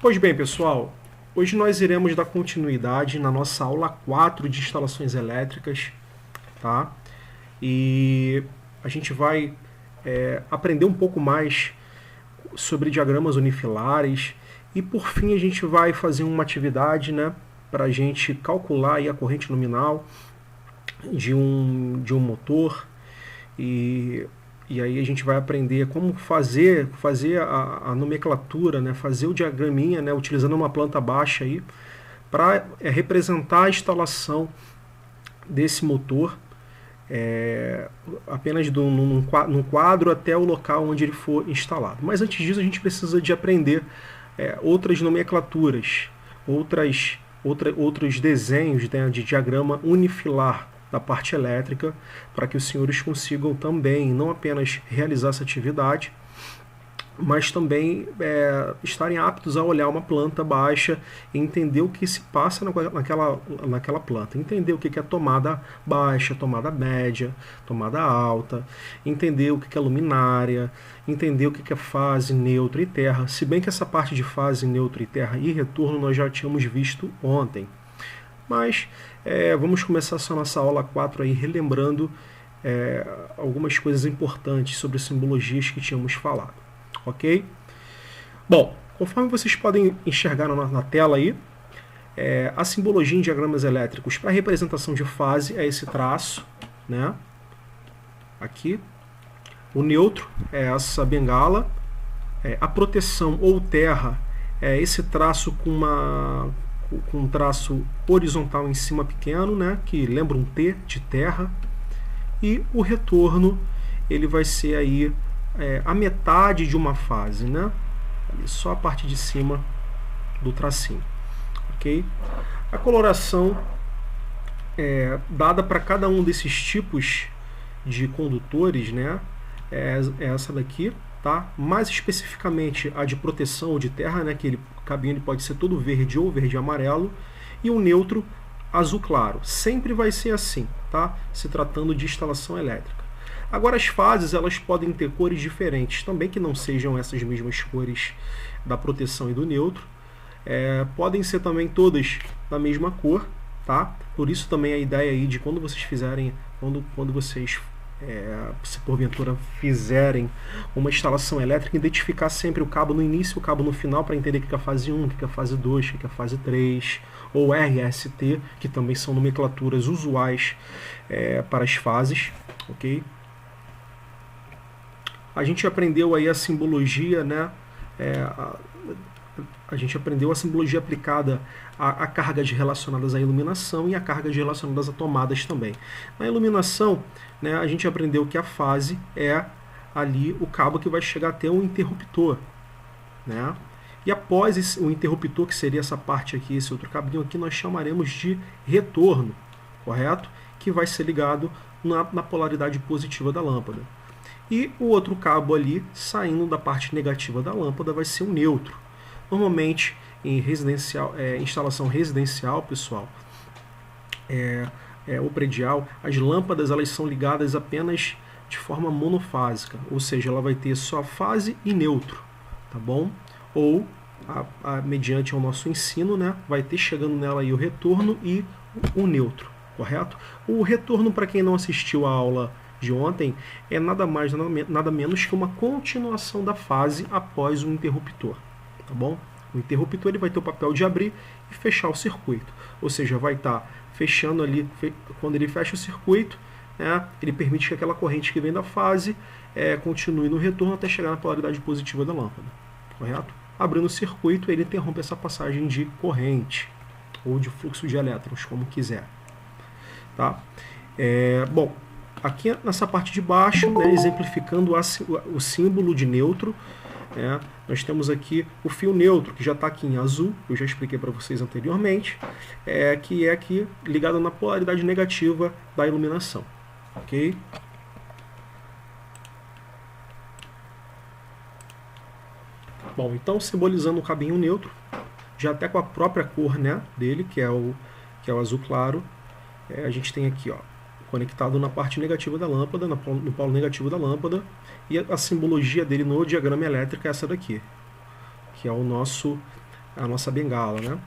Pois bem, pessoal, hoje nós iremos dar continuidade na nossa aula 4 de instalações elétricas, tá? E a gente vai aprender um pouco mais sobre diagramas unifilares e, por fim, a gente vai fazer uma atividade, né, para a gente calcular aí a corrente nominal de um motor e aí a gente vai aprender como fazer a nomenclatura, né, fazer o diagraminha, né, utilizando uma planta baixa aí para representar a instalação desse motor apenas num quadro até o local onde ele for instalado. Mas antes disso a gente precisa de aprender outras nomenclaturas, outros desenhos, né, de diagrama unifilar da parte elétrica, para que os senhores consigam também não apenas realizar essa atividade, mas também estarem aptos a olhar uma planta baixa e entender o que se passa naquela planta, entender o que é tomada baixa, tomada média, tomada alta, entender o que é luminária, entender o que é fase, neutro e terra, se bem que essa parte de fase, neutro e terra e retorno nós já tínhamos visto ontem. Mas vamos começar essa nossa aula 4 aí relembrando algumas coisas importantes sobre as simbologias que tínhamos falado. Ok? Bom, conforme vocês podem enxergar na tela aí, a simbologia em diagramas elétricos para representação de fase é esse traço, né? Aqui. O neutro é essa bengala. A proteção ou terra é esse traço com um traço horizontal em cima pequeno, né? Que lembra um T de terra. E o retorno, ele vai ser aí a metade de uma fase, né? Ali, só a parte de cima do tracinho, ok? A coloração dada para cada um desses tipos de condutores, né? É essa daqui, tá? Mais especificamente a de proteção ou de terra, né? Que o cabinho ele pode ser todo verde ou verde e amarelo, e o neutro azul claro. Sempre vai ser assim, tá? Se tratando de instalação elétrica. Agora as fases elas podem ter cores diferentes, também que não sejam essas mesmas cores da proteção e do neutro. Podem ser também todas da mesma cor, tá? Por isso também a ideia aí de quando vocês fizerem, quando vocês se porventura fizerem uma instalação elétrica, identificar sempre o cabo no início e o cabo no final para entender o que é a fase 1, o que é a fase 2, o que é a fase 3, ou RST, que também são nomenclaturas usuais para as fases, ok? A gente aprendeu aí a simbologia, né? A gente aprendeu a simbologia aplicada a cargas relacionadas à iluminação e a cargas relacionadas a tomadas também. Na iluminação, né, a gente aprendeu que a fase é ali o cabo que vai chegar até o interruptor, né? E após o interruptor, que seria essa parte aqui, esse outro cabinho aqui, nós chamaremos de retorno, correto? Que vai ser ligado na polaridade positiva da lâmpada. E o outro cabo ali, saindo da parte negativa da lâmpada, vai ser o neutro. Normalmente, em instalação residencial, pessoal, ou predial, as lâmpadas elas são ligadas apenas de forma monofásica, ou seja, ela vai ter só fase e neutro, tá bom? Ou, mediante o nosso ensino, né, vai ter chegando nela aí o retorno e o neutro, correto? O retorno, para quem não assistiu a aula de ontem, é nada mais, nada menos que uma continuação da fase após o interruptor, tá bom? O interruptor ele vai ter o papel de abrir e fechar o circuito, ou seja, vai estar fechando ali, quando ele fecha o circuito, né, ele permite que aquela corrente que vem da fase continue no retorno até chegar na polaridade positiva da lâmpada, correto? Abrindo o circuito, ele interrompe essa passagem de corrente, ou de fluxo de elétrons, como quiser, tá? Bom, aqui nessa parte de baixo, né, exemplificando o símbolo de neutro, nós temos aqui o fio neutro, que já está aqui em azul, eu já expliquei para vocês anteriormente, que é aqui ligado na polaridade negativa da iluminação, ok? Bom, então simbolizando o cabinho neutro, já até com a própria cor, né, dele, que é o azul claro, a gente tem aqui, ó, conectado na parte negativa da lâmpada, no polo negativo da lâmpada, e a simbologia dele no diagrama elétrico é essa daqui, que é o nosso a nossa bengala, né?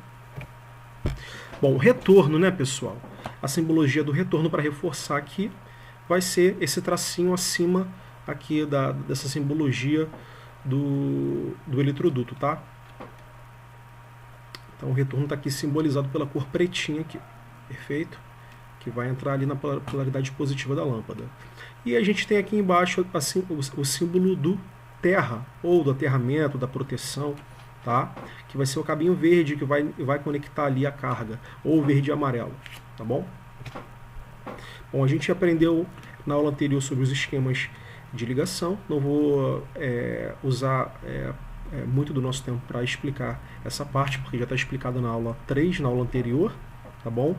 Bom, o retorno, né, pessoal? A simbologia do retorno, para reforçar aqui, vai ser esse tracinho acima aqui dessa simbologia do eletroduto, tá? Então o retorno está aqui simbolizado pela cor pretinha aqui, perfeito? Que vai entrar ali na polaridade positiva da lâmpada. E a gente tem aqui embaixo assim, o símbolo do terra, ou do aterramento, da proteção, tá? Que vai ser o cabinho verde que vai conectar ali a carga, ou verde e amarelo, tá bom? Bom, a gente aprendeu na aula anterior sobre os esquemas de ligação, não vou usar muito do nosso tempo para explicar essa parte, porque já está explicado na aula 3, na aula anterior, tá bom?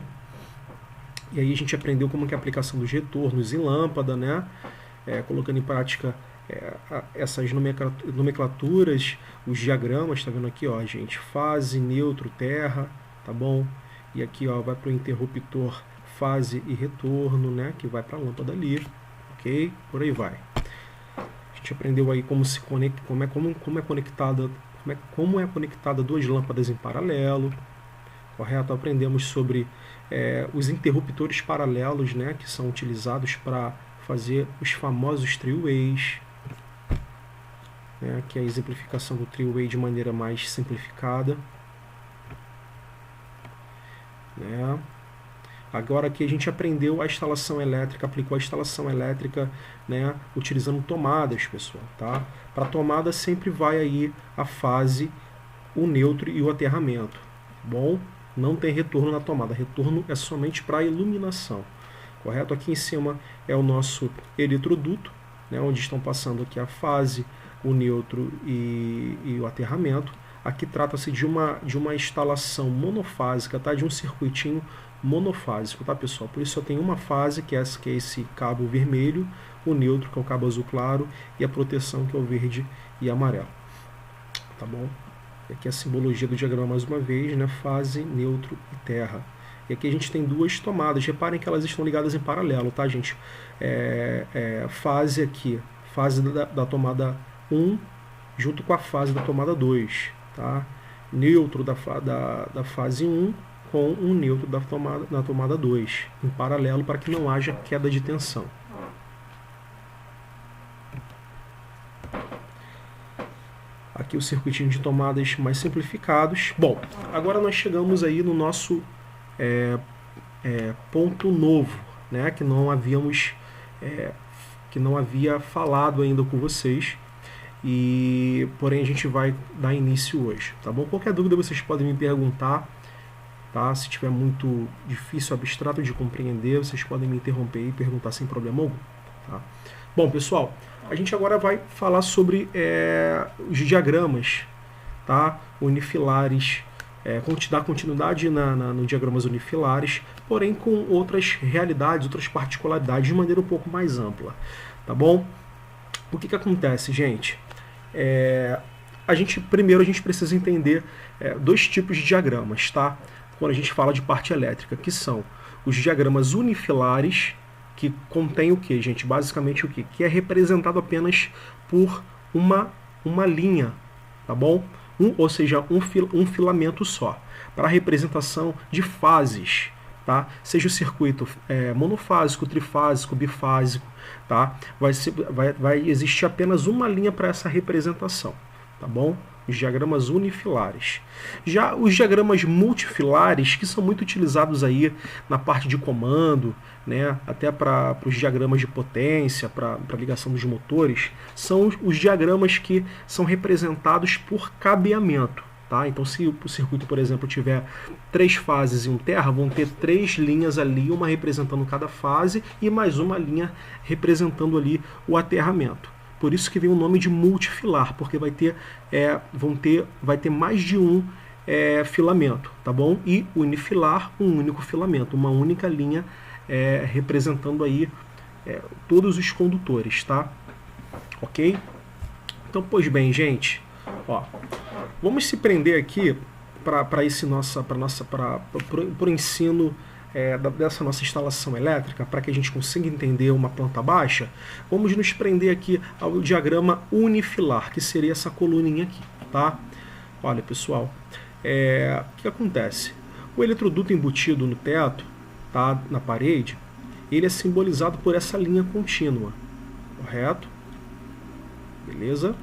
E aí a gente aprendeu como que é a aplicação dos retornos em lâmpada, né? Colocando em prática essas nomenclaturas, os diagramas, tá vendo aqui, ó, gente? Fase, neutro, terra, tá bom? E aqui, ó, vai para o interruptor fase e retorno, né? Que vai para a lâmpada ali, ok? Por aí vai. A gente aprendeu aí como se conecta, como é conectada duas lâmpadas em paralelo, correto? Aprendemos sobre os interruptores paralelos, né? Que são utilizados para fazer os famosos three-ways, que é a exemplificação do three-way de maneira mais simplificada, né? Agora aqui a gente aprendeu a instalação elétrica, aplicou a instalação elétrica, né, utilizando tomadas, pessoal, tá? Para tomada sempre vai aí a fase, o neutro e o aterramento, bom? Não tem retorno na tomada, retorno é somente para a iluminação, correto? Aqui em cima é o nosso eletroduto, né, onde estão passando aqui a fase, o neutro e o aterramento. Aqui trata-se de uma instalação monofásica, tá? De um circuitinho monofásico, tá, pessoal? Por isso só tem uma fase, que é esse cabo vermelho, o neutro, que é o cabo azul claro, e a proteção, que é o verde e amarelo, tá bom? E aqui a simbologia do diagrama mais uma vez, né? Fase, neutro e terra. E aqui a gente tem duas tomadas, reparem que elas estão ligadas em paralelo, tá, gente? Fase aqui, fase da tomada 1, junto com a fase da tomada 2, tá? Neutro da fase 1 com um neutro na tomada 2, em paralelo, para que não haja queda de tensão. Aqui o circuitinho de tomadas mais simplificados. Bom, agora nós chegamos aí no nosso ponto novo, né, que não havia falado ainda com vocês, porém a gente vai dar início hoje, tá bom? Qualquer dúvida vocês podem me perguntar, tá? Se tiver muito difícil, abstrato de compreender, vocês podem me interromper e perguntar sem problema algum, tá? Bom, pessoal, a gente agora vai falar sobre os diagramas, tá? Unifilares, dar continuidade no diagramas unifilares, porém com outras realidades, outras particularidades de maneira um pouco mais ampla, tá bom? O que acontece, gente? Primeiro a gente precisa entender dois tipos de diagramas, tá? Quando a gente fala de parte elétrica, que são os diagramas unifilares, que contém o que, gente? Basicamente o que? Que é representado apenas por uma linha, tá bom? Ou seja, um filamento só, para a representação de fases, tá? Seja o circuito monofásico, trifásico, bifásico, tá? Vai existir apenas uma linha para essa representação, tá bom? Os diagramas unifilares. Já os diagramas multifilares, que são muito utilizados aí na parte de comando, né, até para os diagramas de potência, para ligação dos motores, são os diagramas que são representados por cabeamento, tá? Então, se o circuito, por exemplo, tiver 3 fases e um terra, vão ter 3 linhas ali, uma representando cada fase e mais uma linha representando ali o aterramento. Por isso que vem o nome de multifilar, porque vai ter mais de um filamento, tá bom? E unifilar, um único filamento, uma única linha representando aí todos os condutores, tá? Ok? Então, pois bem, gente, ó, vamos se prender aqui para o ensino dessa nossa instalação elétrica, para que a gente consiga entender uma planta baixa. Vamos nos prender aqui ao diagrama unifilar, que seria essa coluninha aqui, tá? Olha, pessoal, O que acontece? O eletroduto embutido no teto, tá, na parede, ele é simbolizado por essa linha contínua, correto? Beleza?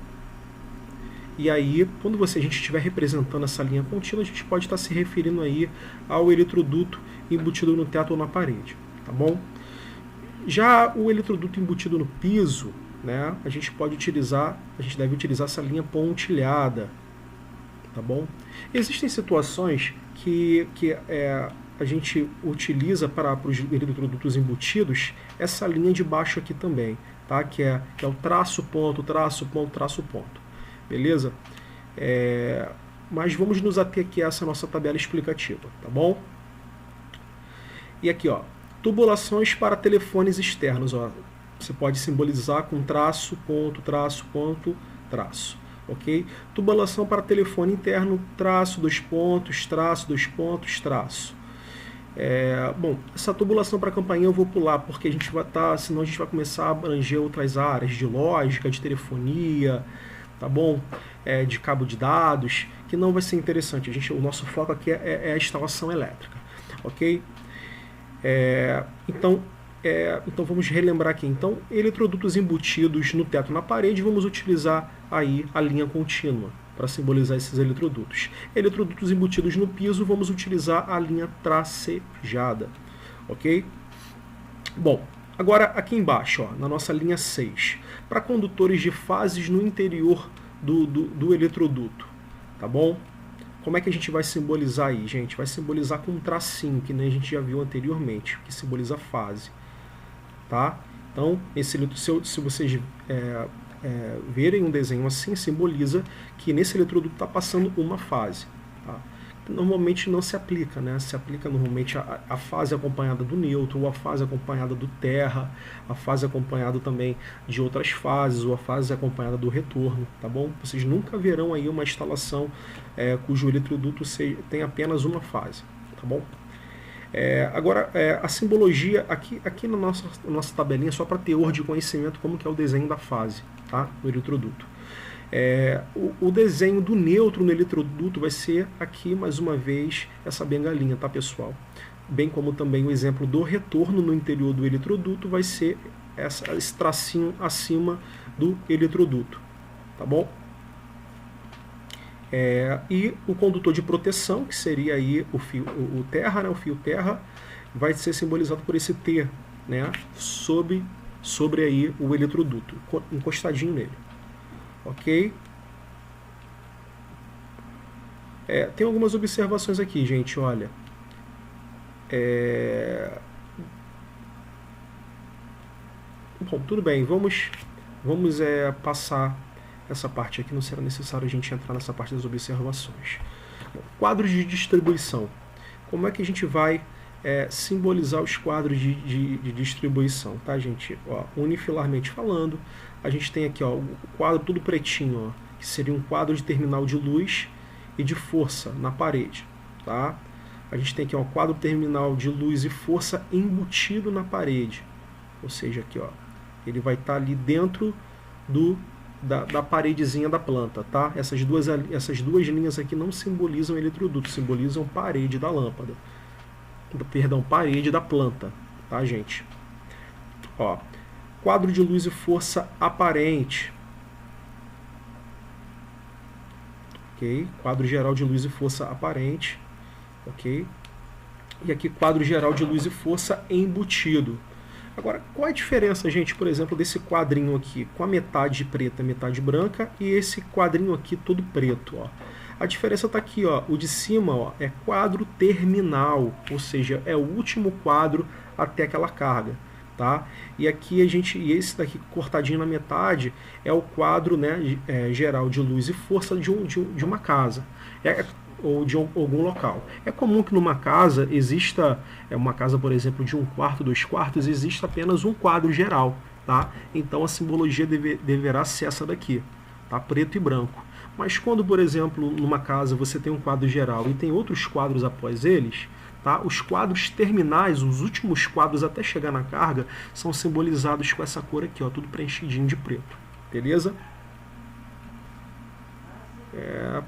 E aí, quando a gente estiver representando essa linha contínua, a gente pode estar se referindo aí ao eletroduto embutido no teto ou na parede, tá bom? Já o eletroduto embutido no piso, né, a gente deve utilizar essa linha pontilhada, tá bom? Existem situações que a gente utiliza para os eletrodutos embutidos essa linha de baixo aqui também, tá? Que é o traço, ponto, traço, ponto, traço, ponto. Beleza? Mas vamos nos ater aqui a essa nossa tabela explicativa, tá bom? E aqui, ó, tubulações para telefones externos, ó. Você pode simbolizar com traço, ponto, traço. Ok? Tubulação para telefone interno, traço, dois pontos, traço. Bom, essa tubulação para campainha eu vou pular, porque a gente vai senão a gente vai começar a abranger outras áreas de lógica, de telefonia, tá bom? De cabo de dados, que não vai ser interessante. O nosso foco aqui é a instalação elétrica, ok? Então vamos relembrar aqui. Então, eletrodutos embutidos no teto, na parede, vamos utilizar aí a linha contínua para simbolizar esses eletrodutos. Eletrodutos embutidos no piso, vamos utilizar a linha tracejada, ok? Bom, agora aqui embaixo, ó, na nossa linha 6, para condutores de fases no interior do eletroduto, tá bom? Como é que a gente vai simbolizar aí, gente? Vai simbolizar com um tracinho, que nem a gente já viu anteriormente, que simboliza fase, tá? Então, se vocês verem um desenho assim, simboliza que nesse eletroduto está passando uma fase, tá? Normalmente não se aplica, né? Se aplica normalmente a fase acompanhada do neutro, ou a fase acompanhada do terra, a fase acompanhada também de outras fases, ou a fase acompanhada do retorno, tá bom? Vocês nunca verão aí uma instalação cujo eletroduto tem apenas uma fase, tá bom? Agora, a simbologia, aqui na nossa tabelinha, só para teor de conhecimento, como que é o desenho da fase, tá? No eletroduto. O desenho do neutro no eletroduto vai ser aqui, mais uma vez, essa bengalinha, tá, pessoal? Bem como também o exemplo do retorno no interior do eletroduto vai ser esse tracinho acima do eletroduto, tá bom? E o condutor de proteção, que seria aí o terra, né, o fio terra, vai ser simbolizado por esse T, né, sobre aí o eletroduto, encostadinho nele. Ok? Tem algumas observações aqui, gente, olha. Bom, tudo bem, vamos passar essa parte aqui, não será necessário a gente entrar nessa parte das observações. Bom, quadros de distribuição. Como é que a gente vai simbolizar os quadros de distribuição, tá, gente? Ó, unifilarmente falando, a gente tem aqui, ó, o quadro tudo pretinho, ó, que seria um quadro de terminal de luz e de força na parede, tá? A gente tem aqui, ó, o quadro terminal de luz e força embutido na parede, ou seja, aqui, ó, ele vai estar ali dentro da paredezinha da planta, tá? Essas duas linhas aqui não simbolizam eletroduto, simbolizam parede da lâmpada. Perdão, parede da planta, tá, gente? Ó, quadro de luz e força aparente. Ok? Quadro geral de luz e força aparente. Ok? E aqui quadro geral de luz e força embutido. Agora, qual é a diferença, gente, por exemplo, desse quadrinho aqui com a metade preta e metade branca e esse quadrinho aqui todo preto, ó? A diferença está aqui, ó, o de cima, ó, é quadro terminal, ou seja, é o último quadro até aquela carga, tá? E aqui esse daqui cortadinho na metade é o quadro, né, geral de luz e força de uma casa, ou de algum local. É comum que numa casa exista, uma casa, por exemplo, de 1 quarto, 2 quartos, exista apenas um quadro geral, tá? Então a simbologia deverá ser essa daqui, tá? Preto e branco. Mas quando, por exemplo, numa casa você tem um quadro geral e tem outros quadros após eles, tá? Os quadros terminais, os últimos quadros até chegar na carga, são simbolizados com essa cor aqui, ó, tudo preenchidinho de preto. Beleza?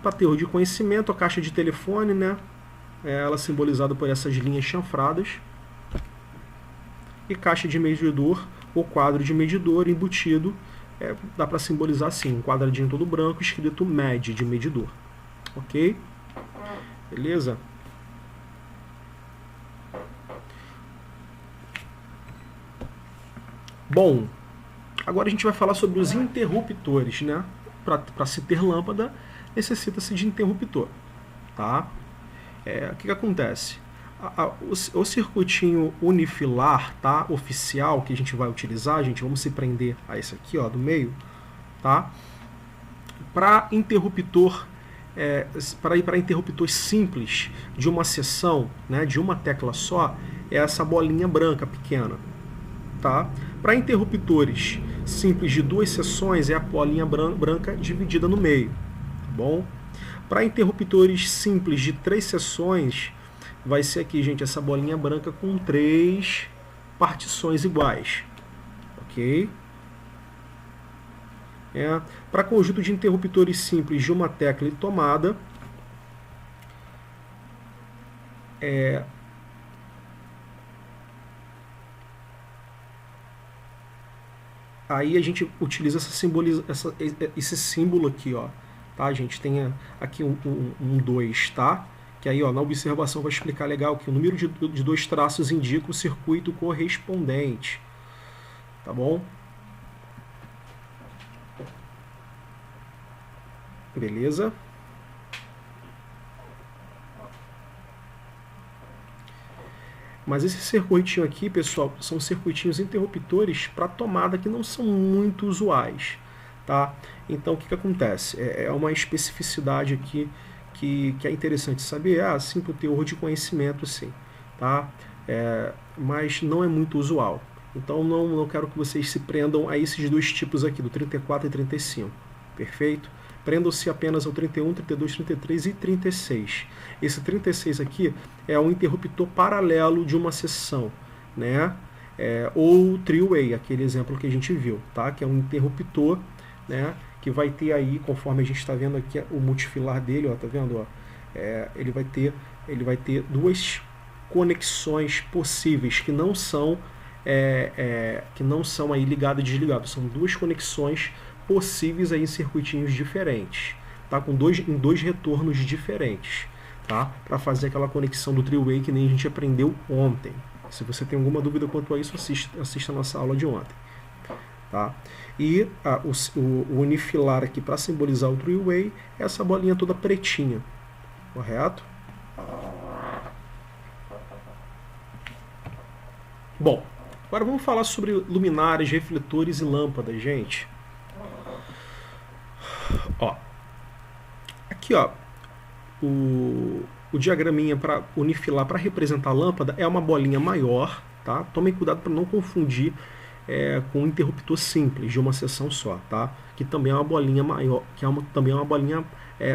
Para teor de conhecimento, a caixa de telefone, né? Ela é simbolizada por essas linhas chanfradas. E caixa de medidor, ou quadro de medidor embutido, dá para simbolizar assim, um quadradinho todo branco escrito MED, de medidor. Ok? Beleza? Bom, agora a gente vai falar sobre os interruptores, né? Para se ter lâmpada, necessita-se de interruptor, tá? O que acontece? O circuitinho unifilar, tá? Oficial, que a gente vai utilizar, gente, vamos se prender a esse aqui, ó, do meio, tá? Para interruptor, para interruptor simples de uma seção, né, de uma tecla só, é essa bolinha branca pequena, tá? Para interruptores simples de duas seções, é a bolinha branca dividida no meio, tá bom? Para interruptores simples de 3 seções, vai ser aqui, gente, essa bolinha branca com 3 partições iguais, ok? Para conjunto de interruptores simples de uma tecla e tomada, aí a gente utiliza esse símbolo aqui, ó, tá, gente? Tem aqui um 2, tá? Que aí, ó, na observação vai explicar legal que o número de 2 traços indica o circuito correspondente, tá bom? Beleza? Mas esse circuitinho aqui, pessoal, são circuitinhos interruptores para tomada que não são muito usuais, tá? Então, o que acontece? É uma especificidade aqui que é interessante saber, sim, para o teor de conhecimento, sim, tá? Mas não é muito usual. Então, não quero que vocês se prendam a esses 2 tipos aqui, do 34 e 35, perfeito? Prendam-se apenas ao 31, 32, 33 e 36. Esse 36 aqui é um interruptor paralelo de uma seção, né? Ou three-way, aquele exemplo que a gente viu, tá? Que é um interruptor, né? Que vai ter aí, conforme a gente está vendo aqui o multifilar dele, ó, tá vendo? Ó? Ele vai ter 2 conexões possíveis que não são aí ligado e desligado. São 2 conexões possíveis aí em circuitinhos diferentes, tá? Em dois retornos diferentes, tá? Para fazer aquela conexão do three-way que nem a gente aprendeu ontem. Se você tem alguma dúvida quanto a isso, assista a nossa aula de ontem, tá? E o unifilar aqui para simbolizar o three-way é essa bolinha toda pretinha, correto? Bom, agora vamos falar sobre luminárias, refletores e lâmpadas, gente. Ó, aqui, ó, o diagraminha para unifilar, para representar a lâmpada, é uma bolinha maior, tá? Tomem cuidado para não confundir com um interruptor simples de uma seção só, tá? Que também é uma bolinha maior, também é uma bolinha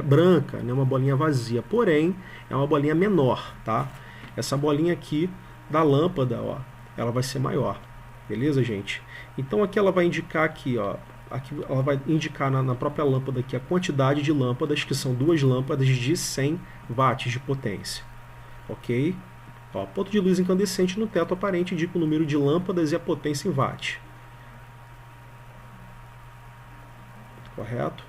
branca, né? Uma bolinha vazia, porém é uma bolinha menor, tá? Essa bolinha aqui da lâmpada, ó, ela vai ser maior, beleza, gente? Então aqui ela vai indicar aqui, ó, aqui ela vai indicar na própria lâmpada aqui a quantidade de lâmpadas, que são 2 lâmpadas de 100 watts de potência, ok? Ó, ponto de luz incandescente no teto aparente indica o número de lâmpadas e a potência em watts, correto?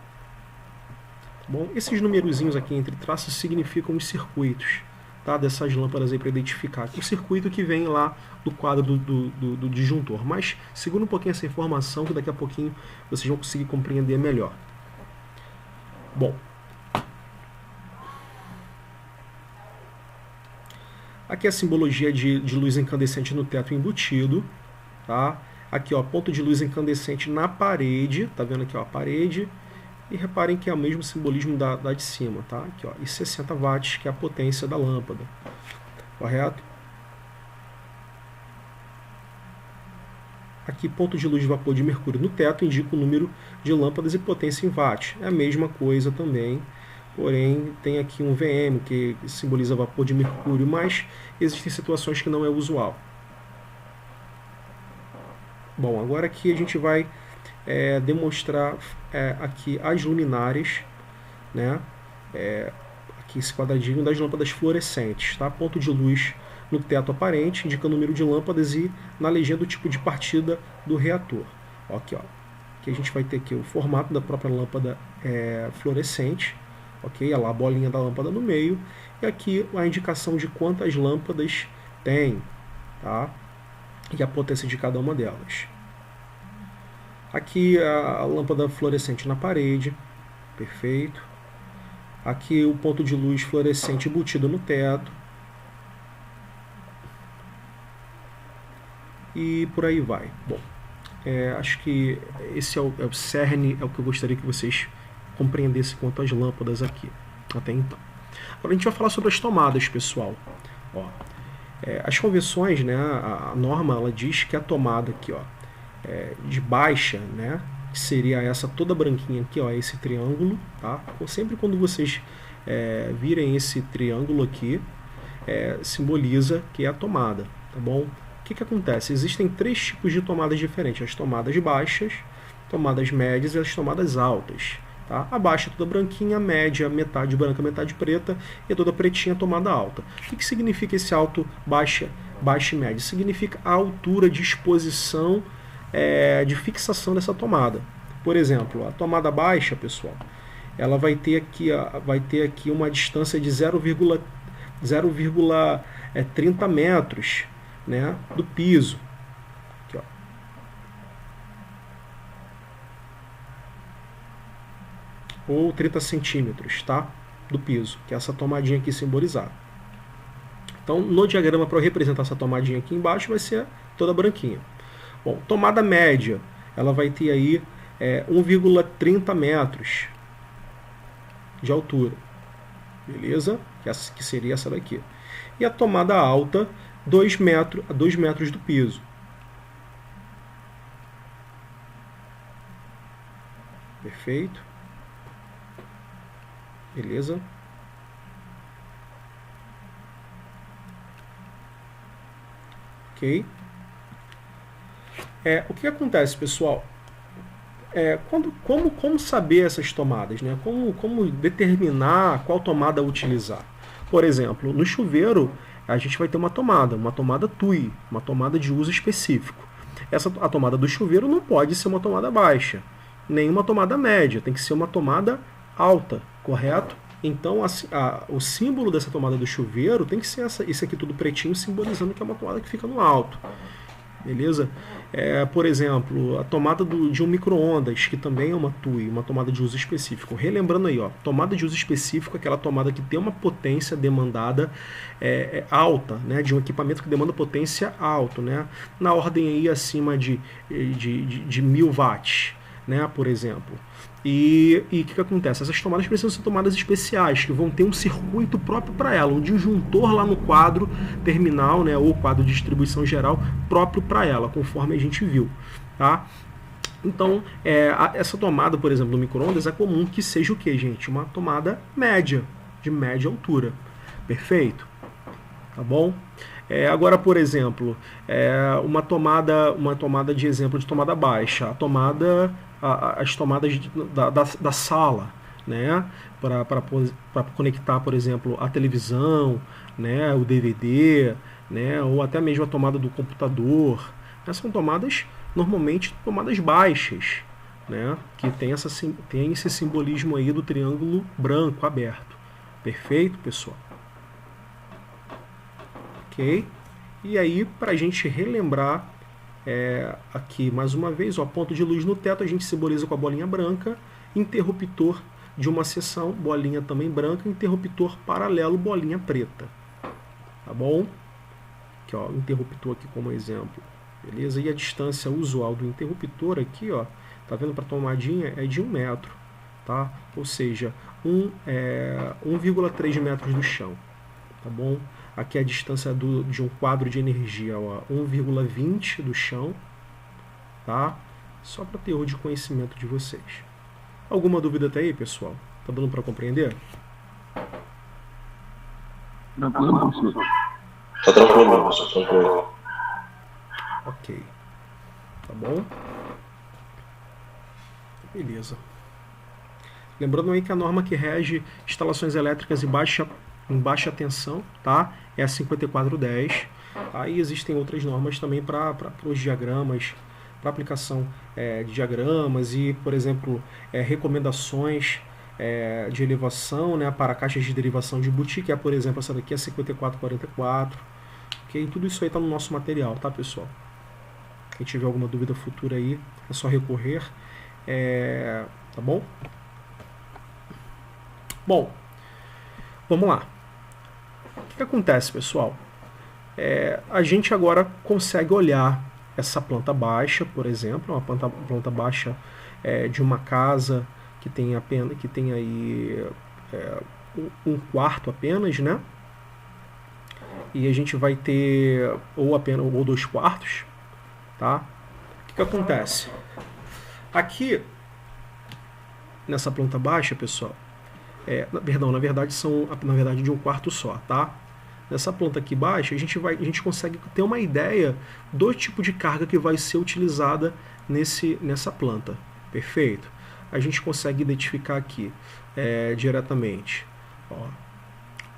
Bom, esses numerozinhos aqui entre traços significam os circuitos, tá, dessas lâmpadas aí para identificar o circuito que vem lá do quadro do disjuntor. Mas segura um pouquinho essa informação que daqui a pouquinho vocês vão conseguir compreender melhor. Bom, aqui é a simbologia de luz incandescente no teto embutido, tá? Aqui, ó, ponto de luz incandescente na parede, tá vendo aqui, ó, a parede. E reparem que é o mesmo simbolismo da de cima, tá? Aqui, ó, e 60 watts, que é a potência da lâmpada, correto? Aqui, ponto de luz de vapor de mercúrio no teto indica o número de lâmpadas e potência em watts. É a mesma coisa também, porém tem aqui um VM que simboliza vapor de mercúrio, mas existem situações que não é usual. Bom, agora aqui a gente vai demonstrar aqui as luminárias, né? Aqui esse quadradinho das lâmpadas fluorescentes, tá? Ponto de luz no teto aparente, indicando o número de lâmpadas, e na legenda o tipo de partida do reator. Aqui, ó. Aqui a gente vai ter aqui o formato da própria lâmpada fluorescente, ok? Olha lá a bolinha da lâmpada no meio, e aqui a indicação de quantas lâmpadas tem, tá? E a potência de cada uma delas. Aqui a lâmpada fluorescente na parede, perfeito. Aqui o ponto de luz fluorescente embutido no teto. E por aí vai. Bom, acho que esse é o cerne, é o que eu gostaria que vocês compreendessem quanto às lâmpadas aqui, até então. Agora a gente vai falar sobre as tomadas, pessoal. Ó, as convenções, né, a norma, ela diz que a tomada aqui, ó, de baixa, né, que seria essa toda branquinha aqui, ó, esse triângulo, tá? Então, sempre quando vocês virem esse triângulo aqui, simboliza que é a tomada, tá bom? O que acontece? Existem 3 tipos de tomadas diferentes: as tomadas baixas, tomadas médias e as tomadas altas. Tá? A baixa é toda branquinha, a média metade branca, metade preta, e a toda pretinha tomada alta. O que significa esse alto, baixa e média? Significa a altura de exposição, de fixação dessa tomada. Por exemplo, a tomada baixa, pessoal, ela vai ter aqui uma distância de 0,30 metros, né, do piso. Aqui, ó. Ou 30 centímetros, tá, do piso, que é essa tomadinha aqui simbolizada. Então, no diagrama, para eu representar essa tomadinha aqui embaixo, vai ser toda branquinha. Bom, tomada média, ela vai ter aí 1,30 metros de altura, beleza? Que seria essa daqui. E a tomada alta, 2 metros do piso. Perfeito. Beleza? Ok. O que acontece, pessoal? Como saber essas tomadas, né? Como determinar qual tomada utilizar? Por exemplo, no chuveiro, a gente vai ter uma tomada TUI, uma tomada de uso específico. A tomada do chuveiro não pode ser uma tomada baixa, nem uma tomada média, tem que ser uma tomada alta, correto? Então, o símbolo dessa tomada do chuveiro tem que ser esse aqui tudo pretinho, simbolizando que é uma tomada que fica no alto. Beleza? Por exemplo, a tomada de um micro-ondas, que também é uma TUI, uma tomada de uso específico. Relembrando aí, ó, tomada de uso específico é aquela tomada que tem uma potência demandada alta, né, de um equipamento que demanda potência alta, né, na ordem aí acima de 1000 watts, né, por exemplo. E o que acontece? Essas tomadas precisam ser tomadas especiais, que vão ter um circuito próprio para ela, um disjuntor lá no quadro terminal, né, ou quadro de distribuição geral próprio para ela, conforme a gente viu. Tá? Então, essa tomada, por exemplo, no micro-ondas, é comum que seja o que, gente? Uma tomada média, de média altura. Perfeito? Tá bom? Agora, por exemplo, uma tomada de exemplo de tomada baixa, as tomadas da sala, né, para conectar, por exemplo, a televisão, né, o DVD, né, ou até mesmo a tomada do computador. São tomadas, normalmente, tomadas baixas, né, que tem esse simbolismo aí do triângulo branco aberto. Perfeito, pessoal? Ok? E aí, para a gente relembrar, aqui mais uma vez, ó, ponto de luz no teto, a gente simboliza com a bolinha branca, interruptor de uma seção, bolinha também branca, interruptor paralelo, bolinha preta. Tá bom? Aqui, ó, interruptor aqui como exemplo. Beleza? E a distância usual do interruptor aqui, ó, tá vendo, para tomadinha é de 1 metro, tá? Ou seja, 1,3 metros do chão. Tá bom? Aqui a distância de um quadro de energia, 1,20 do chão, tá? Só para teor de conhecimento de vocês. Alguma dúvida até aí, pessoal? Tá dando para compreender? Tranquilo, professor. Tá tranquilo, professor, tranquilo. Ok. Tá bom? Beleza. Lembrando aí que a norma que rege instalações elétricas em baixa tensão, tá? É a 5410. Aí existem outras normas também para os diagramas, para aplicação de diagramas e, por exemplo, recomendações de elevação, né, para caixas de derivação de Boutique, que é, por exemplo, essa daqui é 5444. Ok? Tudo isso aí está no nosso material, tá, pessoal? Quem tiver alguma dúvida futura aí, é só recorrer. Tá bom? Bom, vamos lá. O que acontece, pessoal? A gente agora consegue olhar essa planta baixa, por exemplo, uma planta baixa de uma casa que tem aí um quarto apenas, né? E a gente vai ter ou 2 quartos, tá? O que acontece? Aqui nessa planta baixa, pessoal, na verdade são de um quarto só, tá? Nessa planta aqui baixa, a gente consegue ter uma ideia do tipo de carga que vai ser utilizada nessa planta. Perfeito? A gente consegue identificar aqui diretamente. Ó,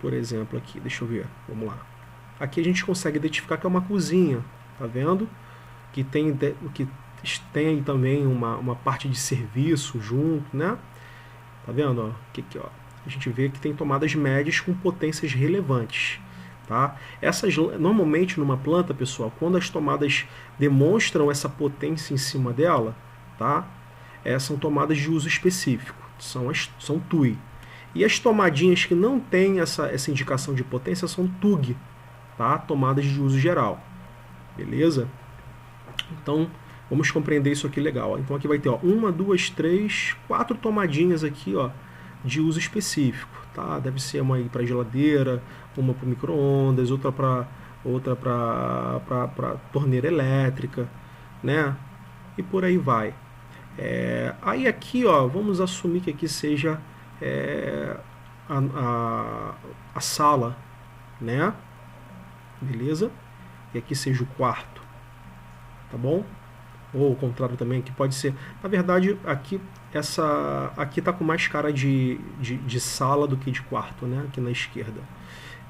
por exemplo, aqui, deixa eu ver, vamos lá. Aqui a gente consegue identificar que é uma cozinha, tá vendo? Que tem também uma parte de serviço junto, né? Tá vendo? Ó, aqui, ó. A gente vê que tem tomadas médias com potências relevantes. Tá? Normalmente numa planta, pessoal, quando as tomadas demonstram essa potência em cima dela, tá? São tomadas de uso específico, são TUI. E as tomadinhas que não têm essa indicação de potência são TUG, tá? Tomadas de uso geral. Beleza? Então, vamos compreender isso aqui legal. Ó. Então aqui vai ter 1, 2, 3, 4 tomadinhas aqui, ó, de uso específico, tá? Deve ser uma aí para geladeira, uma para micro-ondas, outra para torneira elétrica, né? E por aí vai. Aí aqui, ó, vamos assumir que aqui seja a sala, né? Beleza? E aqui seja o quarto, tá bom? Ou o contrário também, que pode ser. Na verdade, aqui tá com mais cara de sala do que de quarto, né? Aqui na esquerda.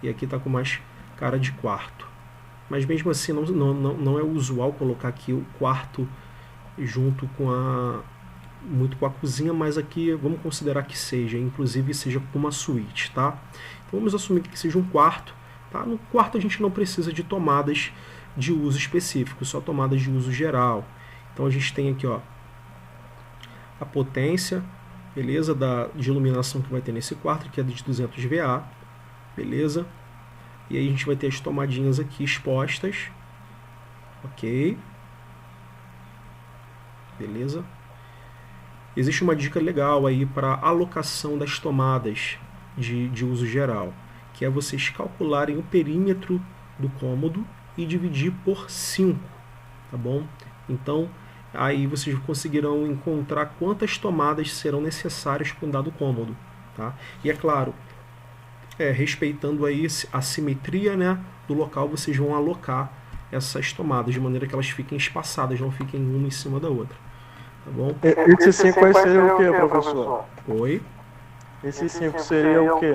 E aqui tá com mais cara de quarto. Mas mesmo assim, não é usual colocar aqui o quarto junto muito com a cozinha, mas aqui vamos considerar que seja, inclusive seja uma suíte, tá? Então vamos assumir que seja um quarto, tá? No quarto a gente não precisa de tomadas de uso específico, só tomadas de uso geral. Então a gente tem aqui, ó, a potência, beleza, de iluminação que vai ter nesse quarto, que é de 200 VA, beleza? E aí a gente vai ter as tomadinhas aqui expostas, ok? Beleza? Existe uma dica legal aí para alocação das tomadas de uso geral, que é vocês calcularem o perímetro do cômodo e dividir por 5, tá bom? Então, aí vocês conseguirão encontrar quantas tomadas serão necessárias para um dado cômodo, tá? E é claro, respeitando aí a simetria, né, do local, vocês vão alocar essas tomadas de maneira que elas fiquem espaçadas, não fiquem uma em cima da outra, tá bom? Esses 5 aí seriam o que, professor? Oi? Esses 5 seriam o quê?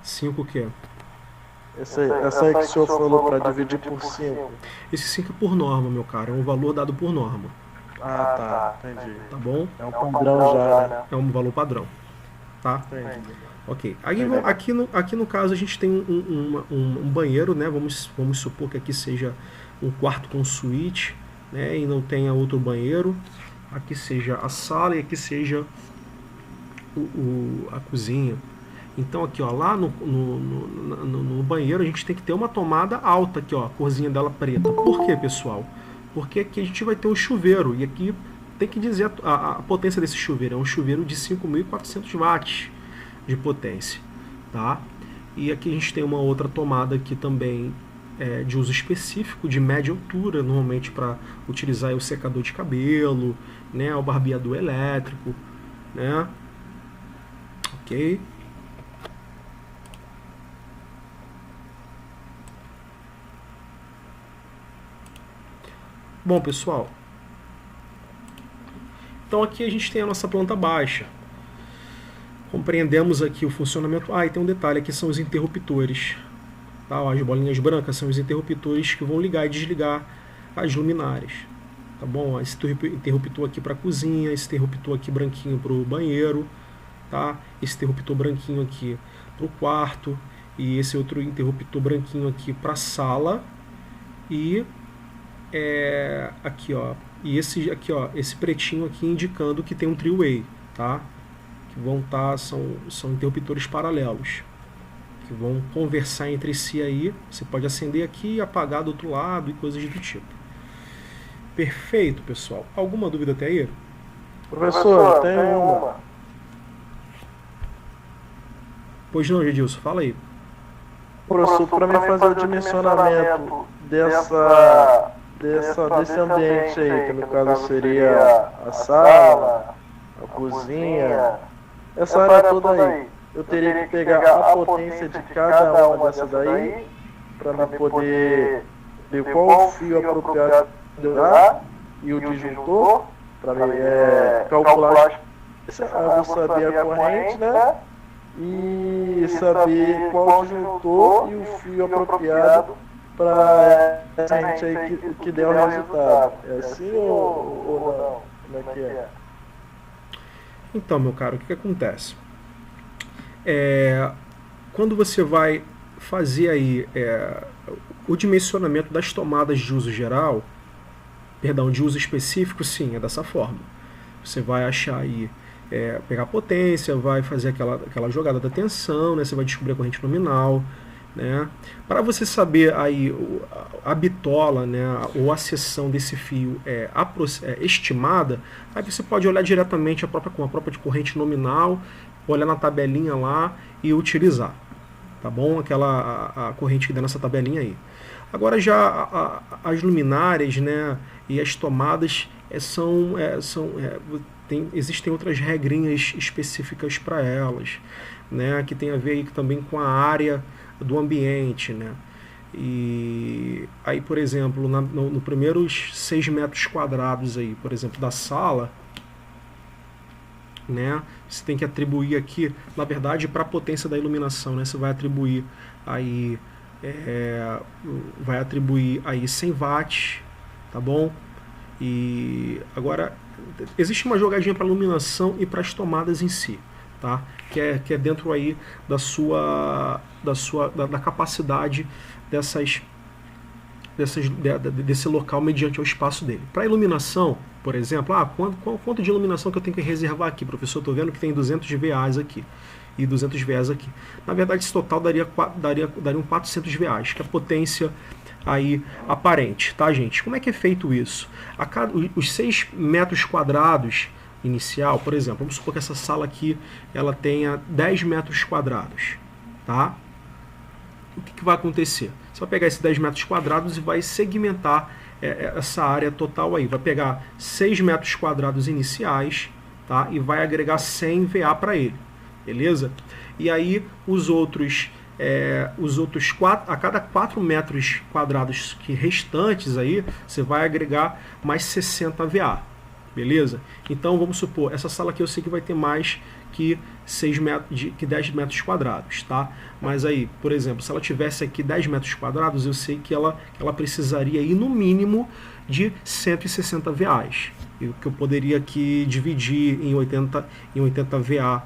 5 o quê? Essa aí que o senhor falou para dividir por 5. Esse 5 é por norma, meu caro, é um valor dado por norma. Ah, tá, entendi. Tá bom? É um padrão já, né? É um valor padrão, tá? Entendi. Ok. Aqui no caso a gente tem um banheiro, né? Vamos supor que aqui seja um quarto com suíte, né? E não tenha outro banheiro. Aqui seja a sala e aqui seja a cozinha. Então aqui, ó, lá no banheiro a gente tem que ter uma tomada alta aqui, ó, a corzinha dela preta. Por quê, pessoal? Porque aqui a gente vai ter um chuveiro e aqui tem que dizer a potência desse chuveiro. É um chuveiro de 5.400 watts de potência, tá? E aqui a gente tem uma outra tomada aqui também de uso específico, de média altura, normalmente para utilizar o secador de cabelo, né, o barbeador elétrico, né? Ok? Bom, pessoal, então aqui a gente tem a nossa planta baixa. Compreendemos aqui o funcionamento. E tem um detalhe, aqui são os interruptores. Tá? As bolinhas brancas são os interruptores que vão ligar e desligar as luminárias. Tá bom? Esse interruptor aqui para a cozinha, esse interruptor aqui branquinho para o banheiro, tá? Esse interruptor branquinho aqui para o quarto, e esse outro interruptor branquinho aqui para a sala, e aqui, ó, e esse aqui, ó, esse pretinho aqui indicando que tem um three-way, tá? Que vão estar, são interruptores paralelos, que vão conversar entre si aí. Você pode acender aqui e apagar do outro lado e coisas do tipo. Perfeito, pessoal. Alguma dúvida até aí? Professor, tem uma. Pois não, Gedilson, fala aí. Professor, para mim fazer o dimensionamento desse ambiente aí, que no caso seria a sala, a cozinha, essa área toda aí, eu teria que pegar a potência de cada uma dessas daí, para me poder ver qual o fio apropriado de usar e o disjuntor, para mim calcular, eu saber a corrente, né? E saber qual o disjuntor e o fio apropriado para essa gente aí que der o resultado. É assim ou não? Como é que é? Então, meu caro, o que acontece? Quando você vai fazer aí o dimensionamento das tomadas de uso geral, perdão, de uso específico, sim, é dessa forma. Você vai achar aí, pegar a potência, vai fazer aquela jogada da tensão, né? Você vai descobrir a corrente nominal, né? Para você saber aí a bitola, né, ou a seção desse fio estimada, aí você pode olhar diretamente com a própria corrente nominal, olhar na tabelinha lá e utilizar, tá bom? A corrente que dá nessa tabelinha aí. Agora já as luminárias, né, e as tomadas existem outras regrinhas específicas para elas, né, que tem a ver aí também com a área do ambiente, né? E aí, por exemplo, no primeiros 6 metros quadrados aí, por exemplo, da sala, né, você tem que atribuir aqui, na verdade, para a potência da iluminação, né, você vai atribuir aí 100 watts, tá bom? E agora existe uma jogadinha para iluminação e para as tomadas em si, tá? Que é dentro aí da capacidade desse local mediante o espaço dele. Para iluminação, por exemplo, quanto de iluminação que eu tenho que reservar aqui, professor? Estou vendo que tem 200 VAs aqui e 200 VAs aqui. Na verdade, esse total daria um 400 VAs, que é a potência aí aparente, tá, gente? Como é que é feito isso? Os 6 metros quadrados inicial, por exemplo, vamos supor que essa sala aqui ela tenha 10 metros quadrados, tá? O que vai acontecer? Você vai pegar esses 10 metros quadrados e vai segmentar essa área total aí. Vai pegar 6 metros quadrados iniciais, tá? E vai agregar 100 VA para ele, beleza? E aí os outros 4, a cada 4 metros quadrados que restantes aí, você vai agregar mais 60 VA. Beleza? Então vamos supor, essa sala aqui eu sei que vai ter mais que 10 metros quadrados, tá? Mas aí, por exemplo, se ela tivesse aqui 10 metros quadrados, eu sei que ela precisaria aí no mínimo de 160 VAs. Que eu poderia aqui dividir em 80 VA,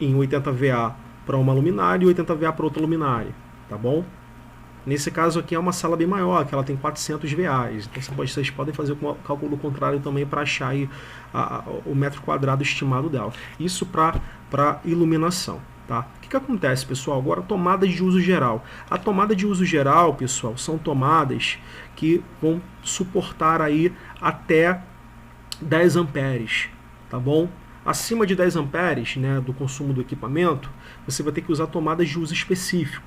em 80 VA para uma luminária e 80 VA para outra luminária, tá bom? Nesse caso aqui é uma sala bem maior, que ela tem 400 VAs. Então vocês podem fazer o cálculo contrário também para achar aí o metro quadrado estimado dela. Isso para iluminação. Tá? O que acontece, pessoal? Agora, tomadas de uso geral. A tomada de uso geral, pessoal, são tomadas que vão suportar aí até 10 amperes, tá bom? Acima de 10 amperes, né, do consumo do equipamento, você vai ter que usar tomadas de uso específico.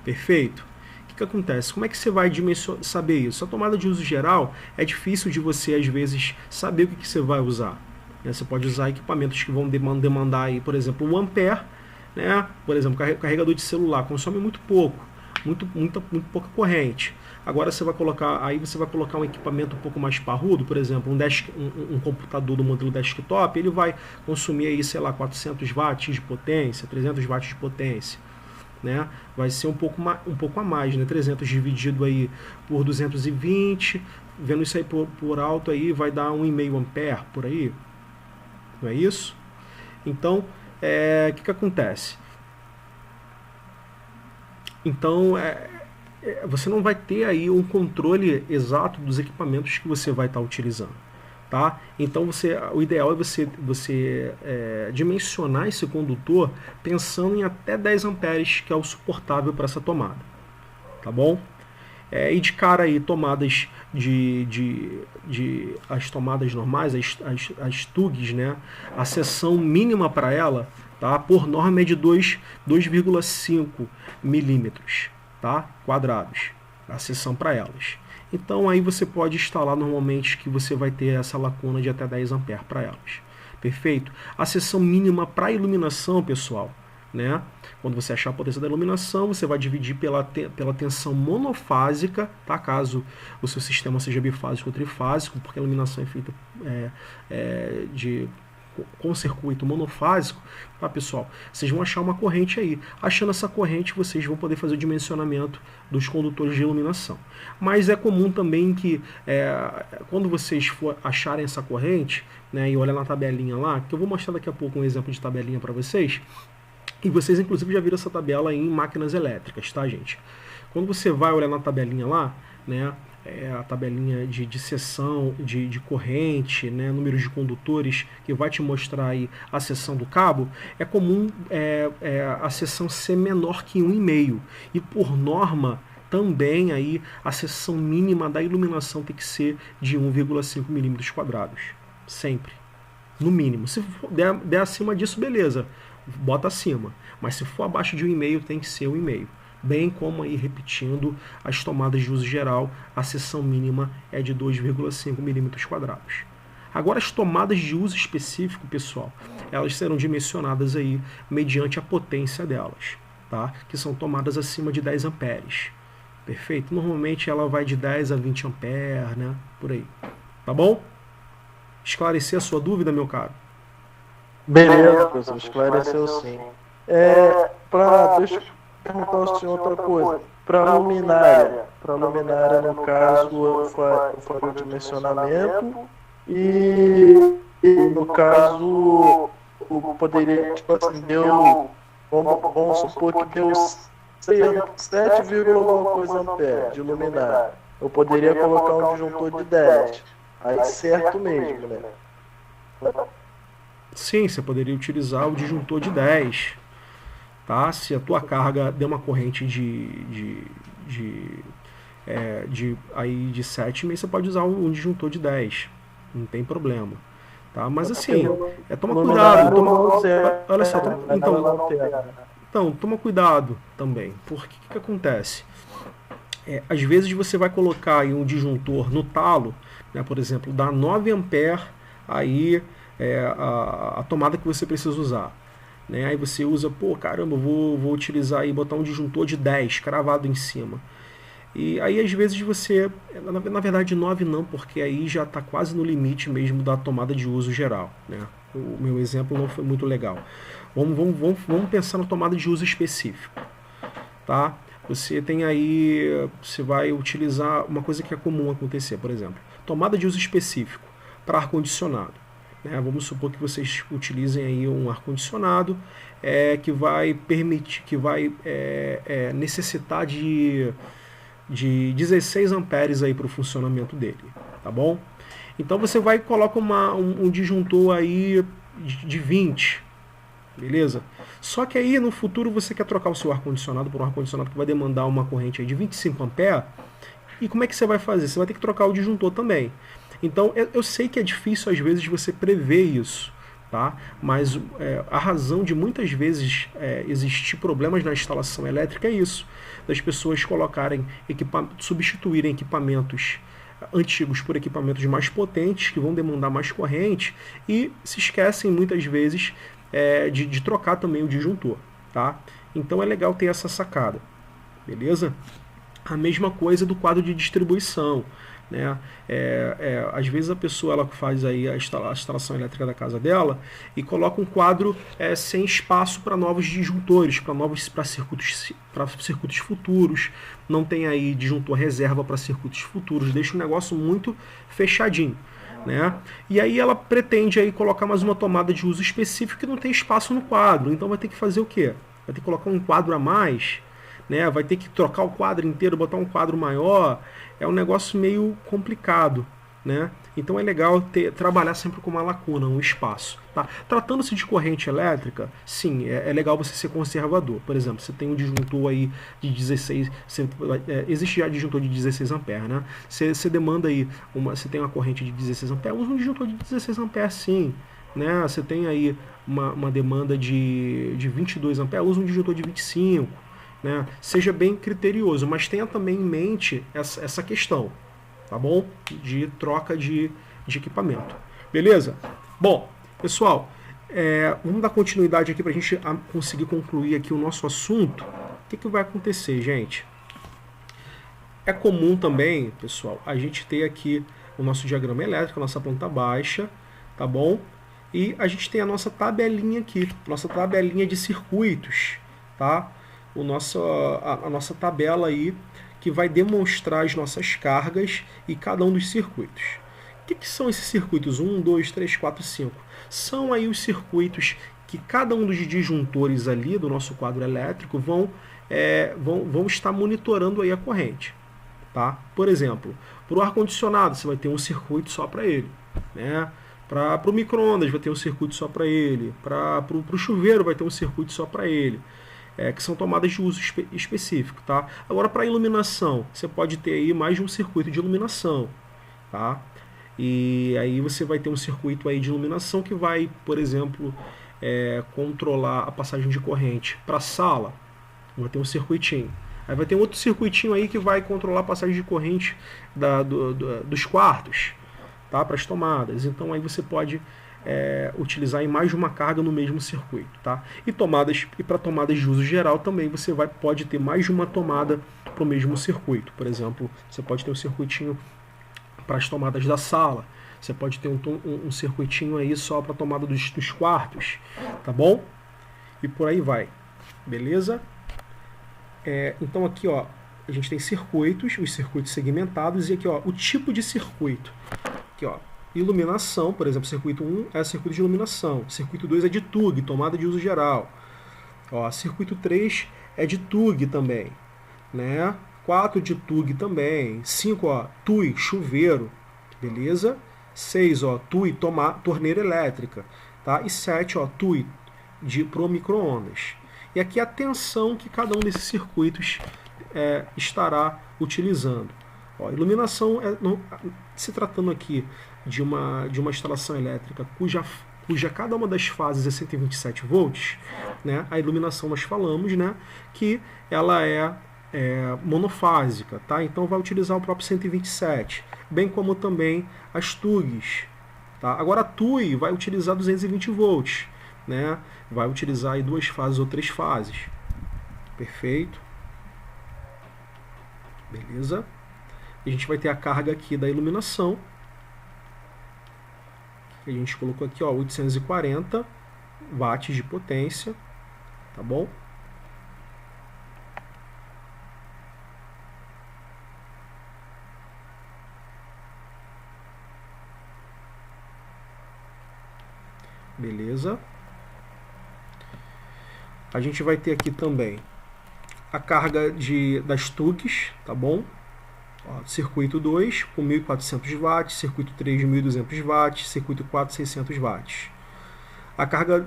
Perfeito? O que acontece? Como é que você vai saber isso? A tomada de uso geral é difícil de você, às vezes, saber o que você vai usar. Você pode usar equipamentos que vão demandar, aí, por exemplo, 1 ampere, né? Por exemplo, carregador de celular consome muito pouco, muito pouca corrente. Agora você vai colocar um equipamento um pouco mais parrudo, por exemplo, um computador do modelo desktop, ele vai consumir aí, sei lá, 400 watts de potência, 300 watts de potência, né? Vai ser um pouco a mais, né? 300 dividido aí por 220, vendo isso aí por alto aí, vai dar 1,5 ampere por aí, não é isso? Então, o que acontece? Então, você não vai ter aí um controle exato dos equipamentos que você vai estar utilizando, tá? Então, o ideal é você dimensionar esse condutor pensando em até 10 amperes, que é o suportável para essa tomada, tá bom? E de cara aí, tomadas as tomadas normais, as TUGs, né? A seção mínima para ela, tá? Por norma é de 2,5 milímetros, tá? Quadrados, a seção para elas. Então aí você pode instalar normalmente que você vai ter essa lacuna de até 10 amperes para elas. Perfeito? A seção mínima para iluminação, pessoal, né? Quando você achar a potência da iluminação, você vai dividir pela tensão monofásica, tá? Caso o seu sistema seja bifásico ou trifásico, porque a iluminação é feita com circuito monofásico, tá, pessoal? Vocês vão achar uma corrente aí. Achando essa corrente, vocês vão poder fazer o dimensionamento dos condutores de iluminação. Mas é comum também que, quando vocês acharem essa corrente, né, e olhar na tabelinha lá, que eu vou mostrar daqui a pouco um exemplo de tabelinha para vocês, e vocês, inclusive, já viram essa tabela em máquinas elétricas, tá, gente? Quando você vai olhar na tabelinha lá, né, a tabelinha de seção, de corrente, né, números de condutores, que vai te mostrar aí a seção do cabo, é comum a seção ser menor que 1,5. E, por norma, também aí a seção mínima da iluminação tem que ser de 1,5 milímetros quadrados. Sempre. No mínimo. Se der acima disso, beleza. Bota acima, mas se for abaixo de 1,5 tem que ser 1,5, bem como aí repetindo as tomadas de uso geral, a seção mínima é de 2,5 milímetros quadrados. Agora as tomadas de uso específico, pessoal, elas serão dimensionadas aí mediante a potência delas, tá? Que são tomadas acima de 10 amperes, perfeito? Normalmente ela vai de 10 a 20 amperes, né? Por aí, tá bom? Esclarecer a sua dúvida, meu caro? Beleza, professor, esclareceu sim. Deixa eu perguntar ao senhor outra coisa. Para a luminária, no caso, eu faria o dimensionamento e no caso, eu poderia, tipo assim, vamos supor que deu 7, alguma coisa ampere de luminária. Eu poderia colocar um disjuntor de 10. Aí certo mesmo, né? Sim, você poderia utilizar o disjuntor de 10, tá? Se a tua carga der uma corrente de 7,5, você pode usar um disjuntor de 10, não tem problema, tá? Mas assim, toma cuidado, olha só, então toma cuidado também, porque o que acontece? Às vezes você vai colocar aí um disjuntor no talo, né, por exemplo, dá 9 amperes aí a tomada que você precisa usar, né? Aí você usa, pô, caramba, vou utilizar e botar um disjuntor de 10 cravado em cima. E aí às vezes você, na verdade 9 não, porque aí já está quase no limite mesmo da tomada de uso geral, né? O meu exemplo não foi muito legal. Vamos pensar na tomada de uso específico, tá? Você tem aí, você vai utilizar uma coisa que é comum acontecer, por exemplo, tomada de uso específico para ar-condicionado. Vamos supor que vocês utilizem aí um ar-condicionado que vai permitir, necessitar de 16 amperes aí para o funcionamento dele, tá bom? Então você vai e coloca um disjuntor aí de 20, beleza? Só que aí no futuro você quer trocar o seu ar-condicionado por um ar-condicionado que vai demandar uma corrente aí de 25 amperes, e como é que você vai fazer? Você vai ter que trocar o disjuntor também. Então, eu sei que é difícil às vezes você prever isso, tá? Mas a razão de muitas vezes existir problemas na instalação elétrica é isso, das pessoas substituírem equipamentos antigos por equipamentos mais potentes, que vão demandar mais corrente, e se esquecem muitas vezes de trocar também o disjuntor, tá? Então é legal ter essa sacada, beleza? A mesma coisa do quadro de distribuição, né? Às vezes a pessoa ela faz aí a instalação elétrica da casa dela e coloca um quadro sem espaço para novos disjuntores, para circuitos futuros, não tem aí disjuntor reserva para circuitos futuros, deixa o negócio muito fechadinho, né? E aí ela pretende aí colocar mais uma tomada de uso específico que não tem espaço no quadro, então vai ter que fazer o quê? Vai ter que colocar um quadro a mais, né? Vai ter que trocar o quadro inteiro, botar um quadro maior. É um negócio meio complicado, né? Então é legal trabalhar sempre com uma lacuna, um espaço, tá? Tratando-se de corrente elétrica, sim, é legal você ser conservador. Por exemplo, você tem um disjuntor aí de 16, existe já disjuntor de 16 amperes, né? Você demanda aí, você tem uma corrente de 16 amperes, usa um disjuntor de 16 amperes sim, né? Você tem aí uma demanda de 22 amperes, usa um disjuntor de 25, né? Seja bem criterioso, mas tenha também em mente essa questão, tá bom? De troca de equipamento. Beleza? Bom, pessoal, vamos dar continuidade aqui para a gente conseguir concluir aqui o nosso assunto. O que vai acontecer, gente? É comum também, pessoal, a gente ter aqui o nosso diagrama elétrico, a nossa planta baixa, tá bom? E a gente tem a nossa tabelinha aqui, nossa tabelinha de circuitos, tá? A nossa tabela aí que vai demonstrar as nossas cargas e cada um dos circuitos. O que são esses circuitos? 1, 2, 3, 4, 5. São aí os circuitos que cada um dos disjuntores ali do nosso quadro elétrico vão estar monitorando aí a corrente. Tá? Por exemplo, para o ar-condicionado você vai ter um circuito só para ele, né? Para o micro-ondas vai ter um circuito só para ele, para o chuveiro vai ter um circuito só para ele. Que são tomadas de uso específico, tá? Agora, para iluminação, você pode ter aí mais de um circuito de iluminação, tá? E aí você vai ter um circuito aí de iluminação que vai, por exemplo, controlar a passagem de corrente para a sala, vai ter um circuitinho. Aí vai ter outro circuitinho aí que vai controlar a passagem de corrente dos quartos, tá? Para as tomadas. Então aí você pode utilizar em mais de uma carga no mesmo circuito, tá? E para tomadas de uso geral também você pode ter mais de uma tomada para o mesmo circuito. Por exemplo, você pode ter um circuitinho para as tomadas da sala, você pode ter um circuitinho aí só para a tomada dos quartos, tá bom? E por aí vai, beleza? Então aqui, ó, a gente tem circuitos, os circuitos segmentados, e aqui, ó, o tipo de circuito. Aqui, ó, iluminação, por exemplo, circuito 1 é circuito de iluminação, circuito 2 é de TUG, tomada de uso geral. Ó, circuito 3 é de TUG também, né? 4 de TUG também, 5, ó, TUI, chuveiro, beleza? 6, ó, TUI, torneira elétrica, tá? E 7, ó, TUI, pro micro-ondas. E aqui a tensão que cada um desses circuitos estará utilizando. Ó, iluminação, se tratando aqui de uma instalação elétrica cuja cada uma das fases é 127 volts, né? A iluminação nós falamos, né, que ela é monofásica, tá? Então vai utilizar o próprio 127, bem como também as TUGs, tá? Agora a TUI vai utilizar 220 volts, né? Vai utilizar aí 2 fases ou 3 fases. Perfeito. Beleza? A gente vai ter a carga aqui da iluminação. A gente colocou aqui, ó, 840 watts de potência, tá bom? Beleza? A gente vai ter aqui também a carga das TUGs, tá bom? Ó, circuito 2 com 1.400 watts, circuito 3 de 1.200 watts, circuito 4 600 watts. A carga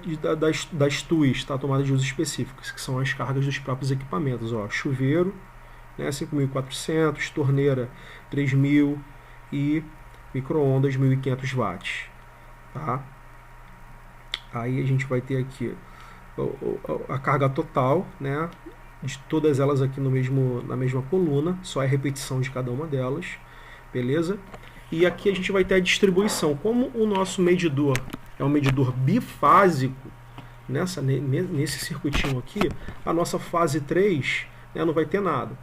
das TUIs, tá? Tomada de uso específicos, que são as cargas dos próprios equipamentos. Ó, chuveiro, né, 5.400, torneira 3.000 e micro-ondas 1.500 watts. Tá? Aí a gente vai ter aqui a carga total, né, de todas elas aqui na mesma coluna, só é repetição de cada uma delas, beleza? E aqui a gente vai ter a distribuição. Como o nosso medidor é um medidor bifásico, nesse circuitinho aqui, a nossa fase 3, né, não vai ter nada.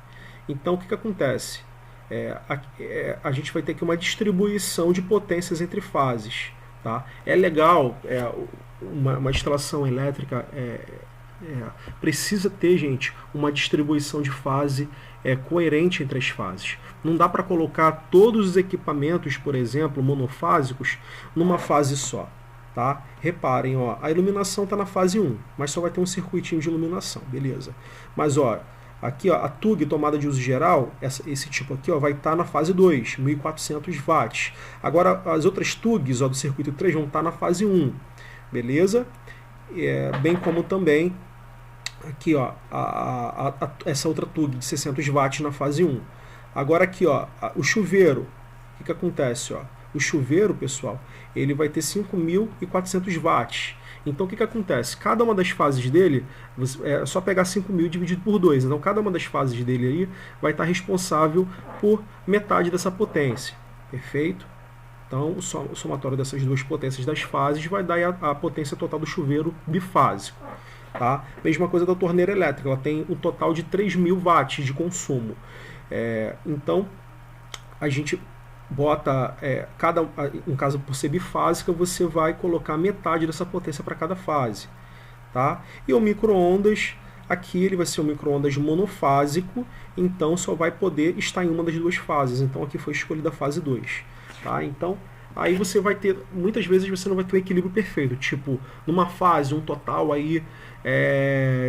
Então, o que acontece? A gente vai ter aqui uma distribuição de potências entre fases. Tá? É legal, uma instalação elétrica precisa ter, gente, uma distribuição de fase coerente entre as fases. Não dá para colocar todos os equipamentos, por exemplo, monofásicos, numa fase só. Tá? Reparem, ó, a iluminação está na fase 1, mas só vai ter um circuitinho de iluminação, beleza? Mas ó, aqui ó, a TUG, tomada de uso geral, esse tipo aqui ó, vai estar na fase 2, 1400 watts. Agora as outras TUGs ó, do circuito 3 vão estar na fase 1, beleza? Bem como também aqui ó, essa outra TUG de 600 watts na fase 1. Agora aqui ó, o chuveiro, o que acontece? Ó? O chuveiro, pessoal, ele vai ter 5.400 watts. Então o que acontece? Cada uma das fases dele, é só pegar 5.000 dividido por 2. Então cada uma das fases dele aí vai estar responsável por metade dessa potência. Perfeito? Então o somatório dessas duas potências das fases vai dar a potência total do chuveiro bifásico. Tá? Mesma coisa da torneira elétrica, ela tem um total de 3.000 watts de consumo. Então a gente bota, no caso por ser bifásica, você vai colocar metade dessa potência para cada fase. Tá? E o micro-ondas, aqui ele vai ser um micro-ondas monofásico, então só vai poder estar em uma das duas fases. Então aqui foi escolhida a fase 2. Tá? Então aí você vai ter, muitas vezes você não vai ter um equilíbrio perfeito, tipo, numa fase, um total aí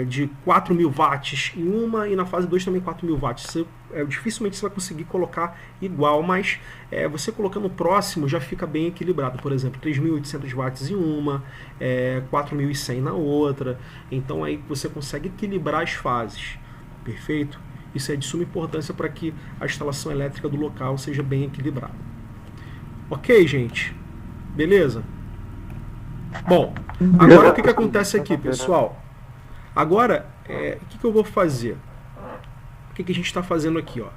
de 4.000 watts em uma, e na fase 2 também 4.000 watts. Dificilmente você vai conseguir colocar igual, mas você colocando próximo já fica bem equilibrado. Por exemplo, 3.800 watts em uma, 4.100 na outra. Então aí você consegue equilibrar as fases. Perfeito? Isso é de suma importância para que a instalação elétrica do local seja bem equilibrada. Ok, gente? Beleza? Bom, agora o que acontece aqui, pessoal? Agora, o que eu vou fazer? O que a gente está fazendo aqui? Ó?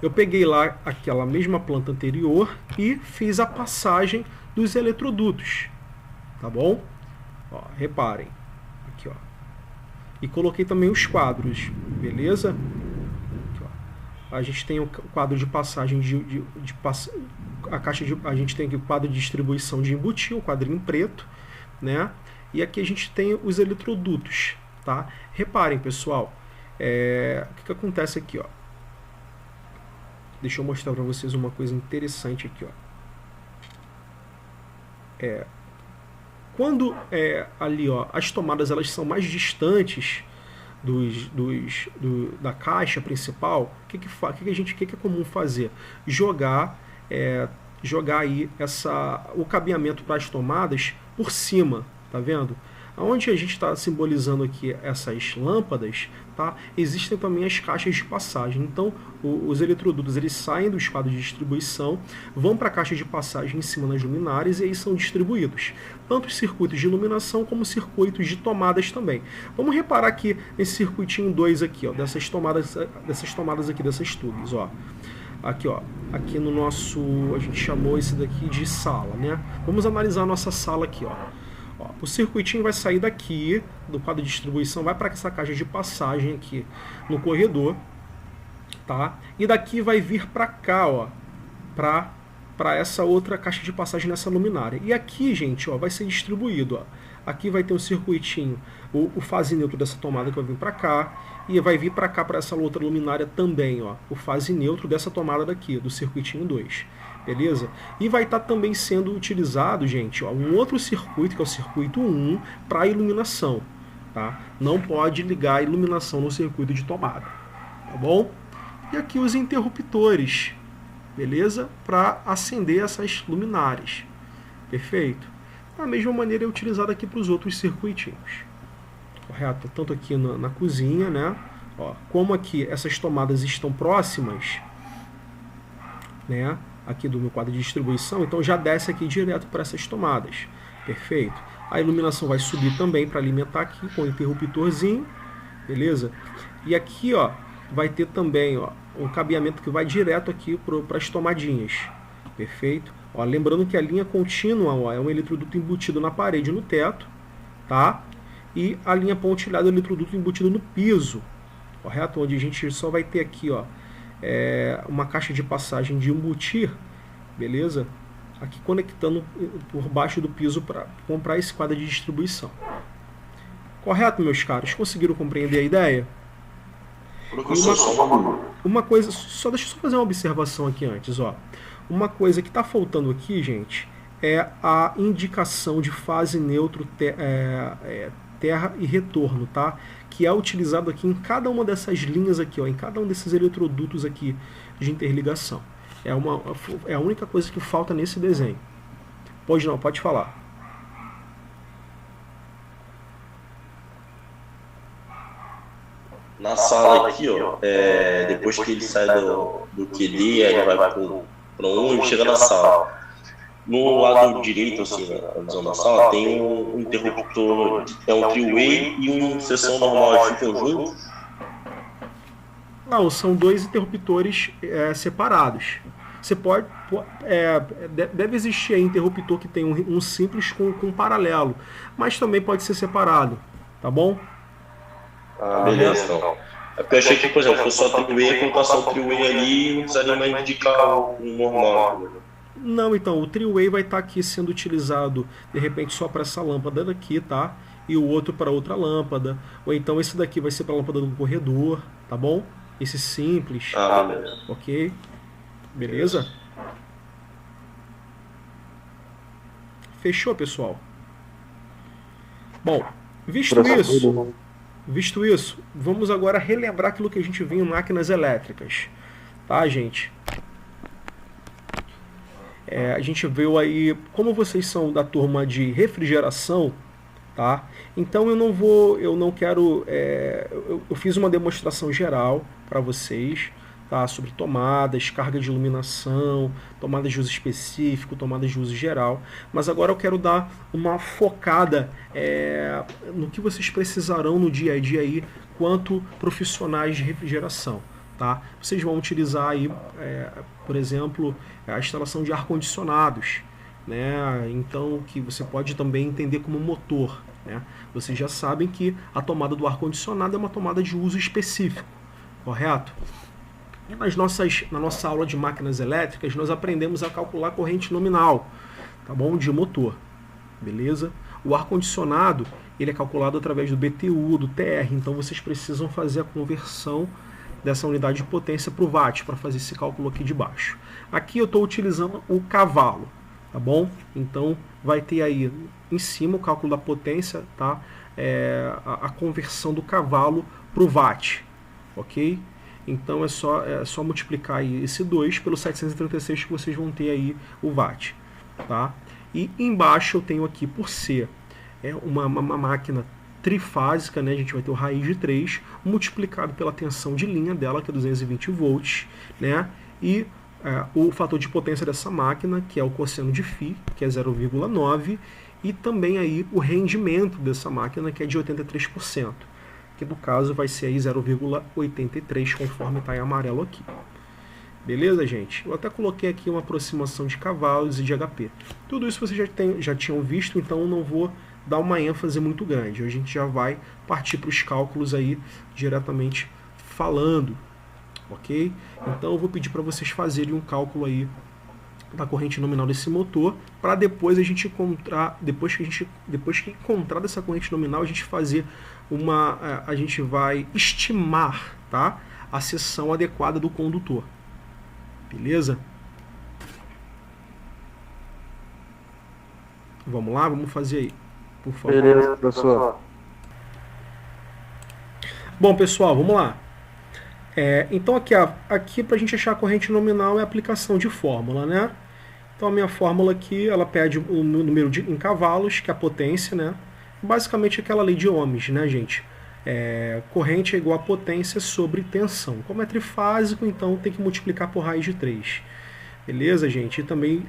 Eu peguei lá aquela mesma planta anterior e fiz a passagem dos eletrodutos. Tá bom? Ó, reparem. Aqui, ó. E coloquei também os quadros, beleza? Aqui, ó. A gente tem o quadro de passagem a gente tem aqui o quadro de distribuição de embutir, o quadrinho preto, né? E aqui a gente tem os eletrodutos, tá? Reparem, pessoal, o que acontece aqui, ó? Deixa eu mostrar para vocês uma coisa interessante aqui, ó. Quando ali, ó, as tomadas elas são mais distantes da caixa principal, o que é comum fazer? Jogar aí o cabeamento para as tomadas por cima, tá vendo? Onde a gente está simbolizando aqui essas lâmpadas, tá? Existem também as caixas de passagem. Então, os eletrodutos eles saem dos quadros de distribuição, vão para a caixa de passagem em cima das luminárias e aí são distribuídos. Tanto os circuitos de iluminação como os circuitos de tomadas também. Vamos reparar aqui nesse circuitinho 2 aqui, ó, dessas tomadas aqui, dessas tubos, ó. Aqui, ó, aqui no nosso, a gente chamou esse daqui de sala, né? Vamos analisar a nossa sala aqui, ó. O circuitinho vai sair daqui, do quadro de distribuição, vai para essa caixa de passagem aqui no corredor, tá? E daqui vai vir para cá, ó, para essa outra caixa de passagem nessa luminária. E aqui, gente, ó, vai ser distribuído, ó. Aqui vai ter um circuitinho, o fase neutro dessa tomada que vai vir para cá, e vai vir para cá, para essa outra luminária também, ó, o fase neutro dessa tomada daqui, do circuitinho 2. Beleza? E vai estar também sendo utilizado, gente, ó, um outro circuito, que é o circuito 1, para iluminação. Tá? Não pode ligar a iluminação no circuito de tomada. Tá bom? E aqui os interruptores, beleza? Para acender essas luminárias. Perfeito? Da mesma maneira é utilizado aqui para os outros circuitinhos. Correto? Tanto aqui na cozinha, né? Ó, como aqui essas tomadas estão próximas, né? Aqui do meu quadro de distribuição, então já desce aqui direto para essas tomadas. Perfeito? A iluminação vai subir também para alimentar aqui com o interruptorzinho, beleza? E aqui, ó, vai ter também, ó, um cabeamento que vai direto aqui para as tomadinhas. Perfeito? Ó, lembrando que a linha contínua, ó, é um eletroduto embutido na parede, no teto, tá? E a linha pontilhada é o eletroduto embutido no piso, correto? Onde a gente só vai ter aqui, ó, uma caixa de passagem de embutir, beleza? Aqui conectando por baixo do piso para comprar esse quadro de distribuição. Correto, meus caros? Conseguiram compreender a ideia? Uma coisa, deixa eu só fazer uma observação aqui antes, ó. Uma coisa que está faltando aqui, gente, é a indicação de fase, neutro, terra e retorno, tá? Que é utilizado aqui em cada uma dessas linhas aqui, ó, em cada um desses eletrodutos aqui de interligação. É a única coisa que falta nesse desenho. Pode falar. Na sala aqui, ó, depois que ele sai do QD, ele vai para um e chega na sala. No lado direito, assim, na visão da sala, tem um interruptor, um three-way e uma seção normal, eles ficam juntos? Não, são dois interruptores separados. Você deve existir aí interruptor que tem um simples com paralelo, mas também pode ser separado, tá bom? Beleza, então. É porque eu achei que, por exemplo, se fosse só three-way, colocar o three-way ali, não precisaria mais indicar o normal. Não, então, o three-way vai estar aqui sendo utilizado, de repente, só para essa lâmpada daqui, tá? E o outro para outra lâmpada. Ou então esse daqui vai ser para a lâmpada do corredor, tá bom? Esse simples. Beleza. Ok? Beleza? Fechou, pessoal? Bom, visto isso, vamos agora relembrar aquilo que a gente viu em máquinas elétricas. Tá, gente? A gente viu aí, como vocês são da turma de refrigeração, tá? Então eu fiz uma demonstração geral para vocês, tá? Sobre tomadas, carga de iluminação, tomadas de uso específico, tomadas de uso geral. Mas agora eu quero dar uma focada no que vocês precisarão no dia a dia aí, quanto profissionais de refrigeração. Tá? Vocês vão utilizar aí, por exemplo, a instalação de ar-condicionados, né? Então, que você pode também entender como motor, né? Vocês já sabem que a tomada do ar-condicionado é uma tomada de uso específico, correto? E na nossa aula de máquinas elétricas, nós aprendemos a calcular a corrente nominal, tá bom? De motor, beleza? O ar-condicionado, ele é calculado através do BTU, do TR, então vocês precisam fazer a conversão dessa unidade de potência para o watt, para fazer esse cálculo aqui de baixo. Aqui eu estou utilizando o cavalo, tá bom? Então vai ter aí em cima o cálculo da potência, tá? A conversão do cavalo para o watt, ok? Então é só multiplicar aí esse 2 pelo 736 que vocês vão ter aí o watt, tá? E embaixo eu tenho aqui, por ser uma máquina trifásica, né, a gente vai ter o raiz de 3 multiplicado pela tensão de linha dela, que é 220 volts, né, e o fator de potência dessa máquina, que é o cosseno de φ, que é 0,9, e também aí o rendimento dessa máquina, que é de 83%, que no caso vai ser aí 0,83, conforme está em amarelo aqui. Beleza, gente? Eu até coloquei aqui uma aproximação de cavalos e de HP. Tudo isso vocês já tinham visto, então eu não vou dar uma ênfase muito grande. A gente já vai partir para os cálculos aí diretamente falando, ok? Então eu vou pedir para vocês fazerem um cálculo aí da corrente nominal desse motor, para depois a gente encontrar, depois que encontrar dessa corrente nominal, a gente fazer a gente vai estimar, tá? A seção adequada do condutor. Beleza? Vamos lá, vamos fazer aí, por favor. Beleza, professor. Bom, pessoal, vamos lá. Então aqui para a gente achar a corrente nominal é a aplicação de fórmula, né? Então a minha fórmula aqui, ela pede o número em cavalos, que é a potência, né? Basicamente aquela lei de Ohms, né, gente? Corrente é igual a potência sobre tensão. Como é trifásico, então tem que multiplicar por raiz de 3. Beleza, gente? E também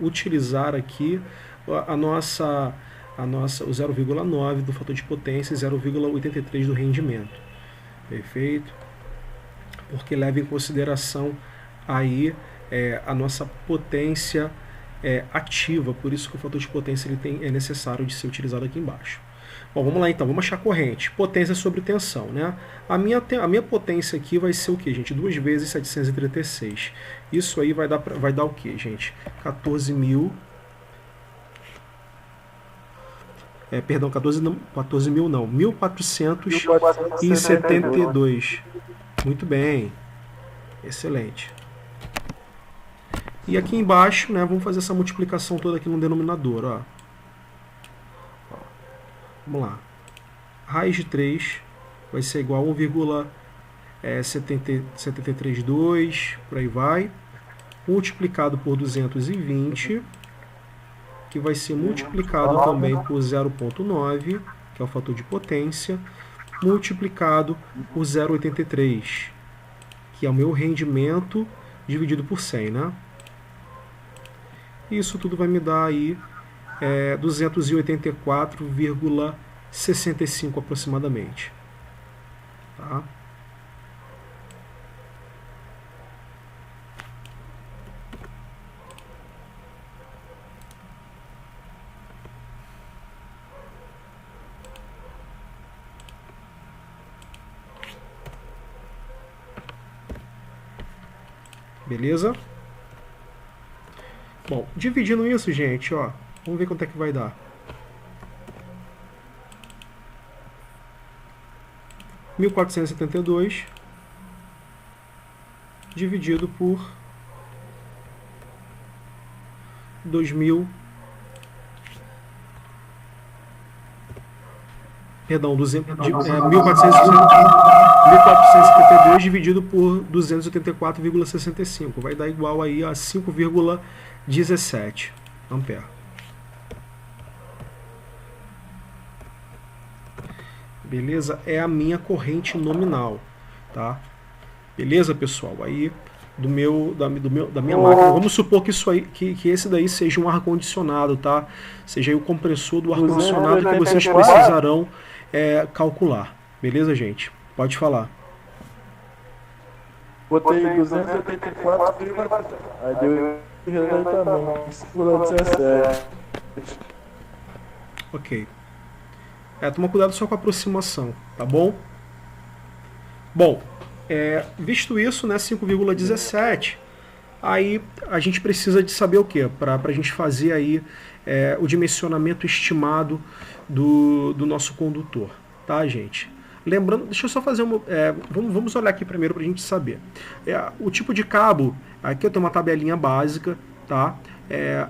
utilizar aqui o 0,9 do fator de potência e 0,83 do rendimento. Perfeito? Porque leva em consideração aí a nossa potência ativa, por isso que o fator de potência é necessário de ser utilizado aqui embaixo. Bom, vamos lá então, vamos achar a corrente. Potência sobre tensão, né? A minha potência aqui vai ser o quê, gente? 2 vezes 736. Isso aí vai dar o quê, gente? 14.000... perdão, 14.000 não, 1.472. Muito bem. Excelente. E aqui embaixo, né, vamos fazer essa multiplicação toda aqui no denominador. Ó. Vamos lá. Raiz de 3 vai ser igual a 1,732, por aí vai. Multiplicado por 220, que vai ser multiplicado também por 0,9, que é o fator de potência, multiplicado por 0,83, que é o meu rendimento dividido por 100, né? Isso tudo vai me dar aí 284,65 aproximadamente. Tá? Beleza? Bom, dividindo isso, gente, ó, vamos ver quanto é que vai dar. 1.472 dividido por 2.000, perdão, 1.472 dividido por 284,65 vai dar igual aí a 5,17 ampere. Beleza? É a minha corrente nominal, tá? Beleza, pessoal? Aí da minha máquina, vamos supor que isso aí, que esse daí seja um ar condicionado, tá? Seja aí o compressor do ar condicionado que vocês precisarão calcular. Beleza, gente? Pode falar. Botei 284, aí deu também 5,17. Ok. Toma cuidado só com a aproximação, tá bom? Bom, visto isso, né, 5,17, aí a gente precisa de saber o que? Para a gente fazer aí o dimensionamento estimado do nosso condutor, tá, gente? Lembrando, deixa eu só fazer uma... vamos olhar aqui primeiro para a gente saber. O tipo de cabo, aqui eu tenho uma tabelinha básica, tá?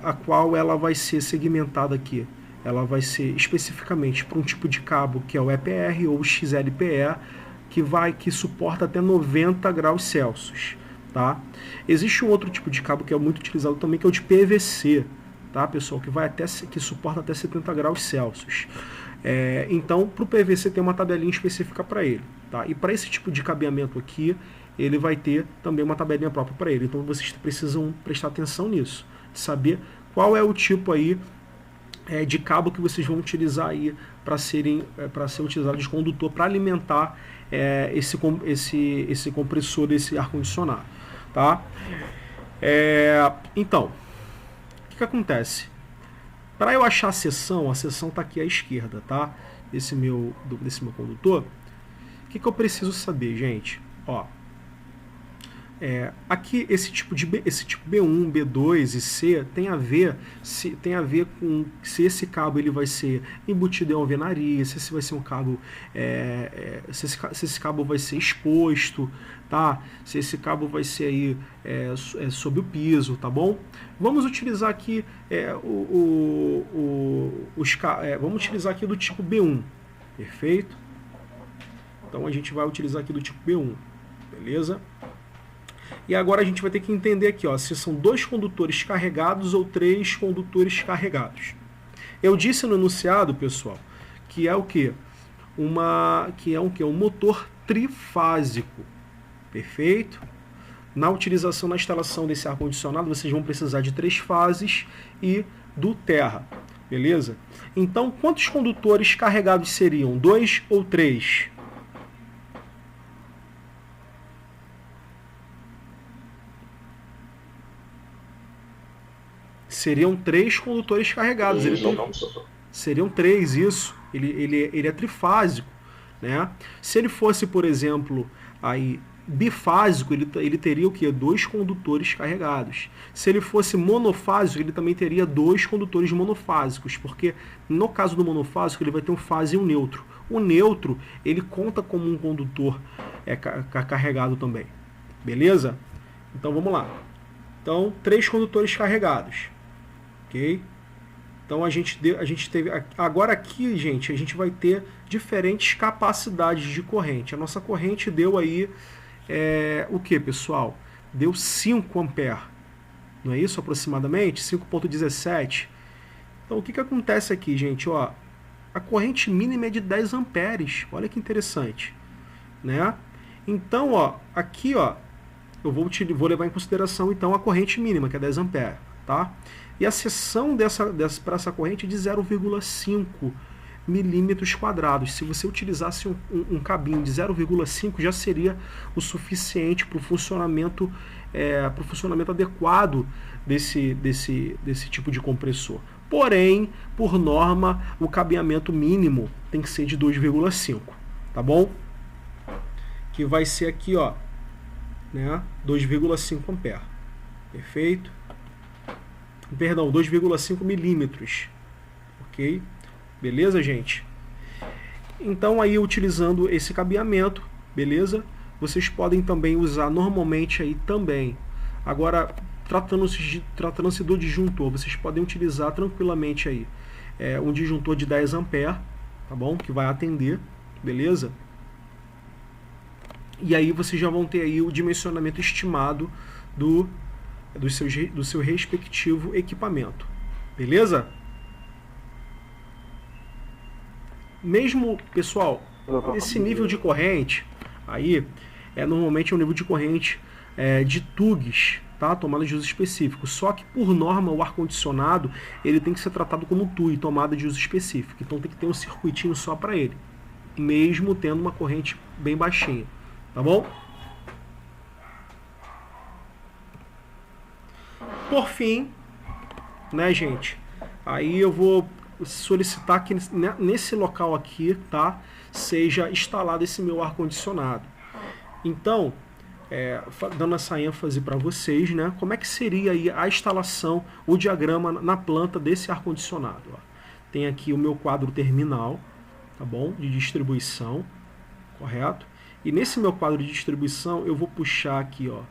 A qual ela vai ser segmentada aqui. Ela vai ser especificamente para um tipo de cabo que é o EPR ou o XLPE, que suporta até 90 graus Celsius. Tá? Existe um outro tipo de cabo que é muito utilizado também, que é o de PVC, tá, pessoal? Que suporta até 70 graus Celsius. Então, para o PVC tem uma tabelinha específica para ele. Tá? E para esse tipo de cabeamento aqui, ele vai ter também uma tabelinha própria para ele. Então, vocês precisam prestar atenção nisso, saber qual é o tipo aí de cabo que vocês vão utilizar aí para ser utilizado de condutor para alimentar esse compressor desse ar condicionado, tá? Então, o que acontece? Para eu achar a seção está aqui à esquerda, tá? Desse meu condutor. O que eu preciso saber, gente? Ó, aqui esse tipo B1, B2 e C tem a ver com se esse cabo ele vai ser embutido em alvenaria, se esse vai ser um cabo, se esse cabo vai ser exposto, tá? Se esse cabo vai ser aí sob o piso, tá bom? Vamos utilizar aqui vamos utilizar aqui do tipo B1, perfeito? Então a gente vai utilizar aqui do tipo B1, beleza? E agora a gente vai ter que entender aqui, ó, se são 2 condutores carregados ou 3 condutores carregados. Eu disse no enunciado, pessoal, que é o quê? Um motor trifásico. Perfeito? Na instalação desse ar-condicionado, vocês vão precisar de 3 fases e do terra. Beleza? Então, quantos condutores carregados seriam? 2 ou 3? Seriam 3 condutores carregados. Seriam 3 isso. Ele é trifásico, né? Se ele fosse, por exemplo, aí bifásico, ele teria o quê? 2 condutores carregados. Se ele fosse monofásico, ele também teria 2 condutores monofásicos, porque no caso do monofásico ele vai ter um fase e um neutro. O neutro, ele conta como um condutor carregado também. Beleza? Então vamos lá. Então, 3 condutores carregados. Ok? Então a gente teve... Agora aqui, gente, a gente vai ter diferentes capacidades de corrente. A nossa corrente deu aí... o que, pessoal? Deu 5 ampere, não é isso aproximadamente? 5,17. Então o que acontece aqui, gente? Ó, a corrente mínima é de 10 amperes. Olha que interessante, né? Então, ó, aqui, ó, eu vou levar em consideração então a corrente mínima, que é 10 amperes, tá? E a seção para essa corrente é de 0,5 milímetros quadrados. Se você utilizasse um cabinho de 0,5 já seria o suficiente para o funcionamento adequado desse tipo de compressor. Porém, por norma, o cabeamento mínimo tem que ser de 2,5, tá bom? Que vai ser aqui, ó, né, 2,5 ampere. Perfeito? Perdão, 2,5 milímetros. Ok? Beleza, gente? Então, aí, utilizando esse cabeamento, beleza? Vocês podem também usar normalmente aí também. Agora, tratando-se do disjuntor, vocês podem utilizar tranquilamente aí um disjuntor de 10 ampere, tá bom? Que vai atender, beleza? E aí vocês já vão ter aí o dimensionamento estimado do seu respectivo equipamento, beleza? Mesmo, pessoal, esse nível de corrente aí normalmente um nível de corrente de TUGs, tá? Tomada de uso específico. Só que por norma o ar-condicionado ele tem que ser tratado como TUG, tomada de uso específico. Então tem que ter um circuitinho só para ele, mesmo tendo uma corrente bem baixinha, tá bom? Por fim, né, gente? Aí eu vou solicitar que nesse local aqui, tá, seja instalado esse meu ar-condicionado. Então, dando essa ênfase para vocês, né, como é que seria aí a instalação, o diagrama na planta desse ar-condicionado. Tem aqui o meu quadro terminal, tá bom, de distribuição, correto? E nesse meu quadro de distribuição eu vou puxar aqui, ó,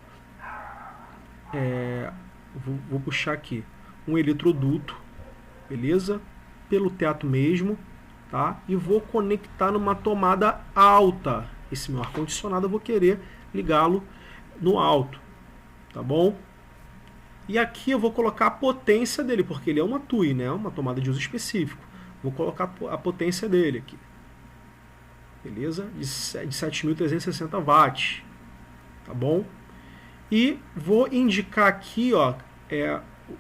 vou puxar aqui um eletroduto, beleza? Pelo teto mesmo, tá? E vou conectar numa tomada alta. Esse meu ar-condicionado eu vou querer ligá-lo no alto, tá bom? E aqui eu vvou colocar a potência dele, porque ele é uma TUI, né? Uma tomada de uso específico. Vou colocar a potência dele aqui, beleza? De 7.360 watts, tá bom? E vou indicar aqui, ó,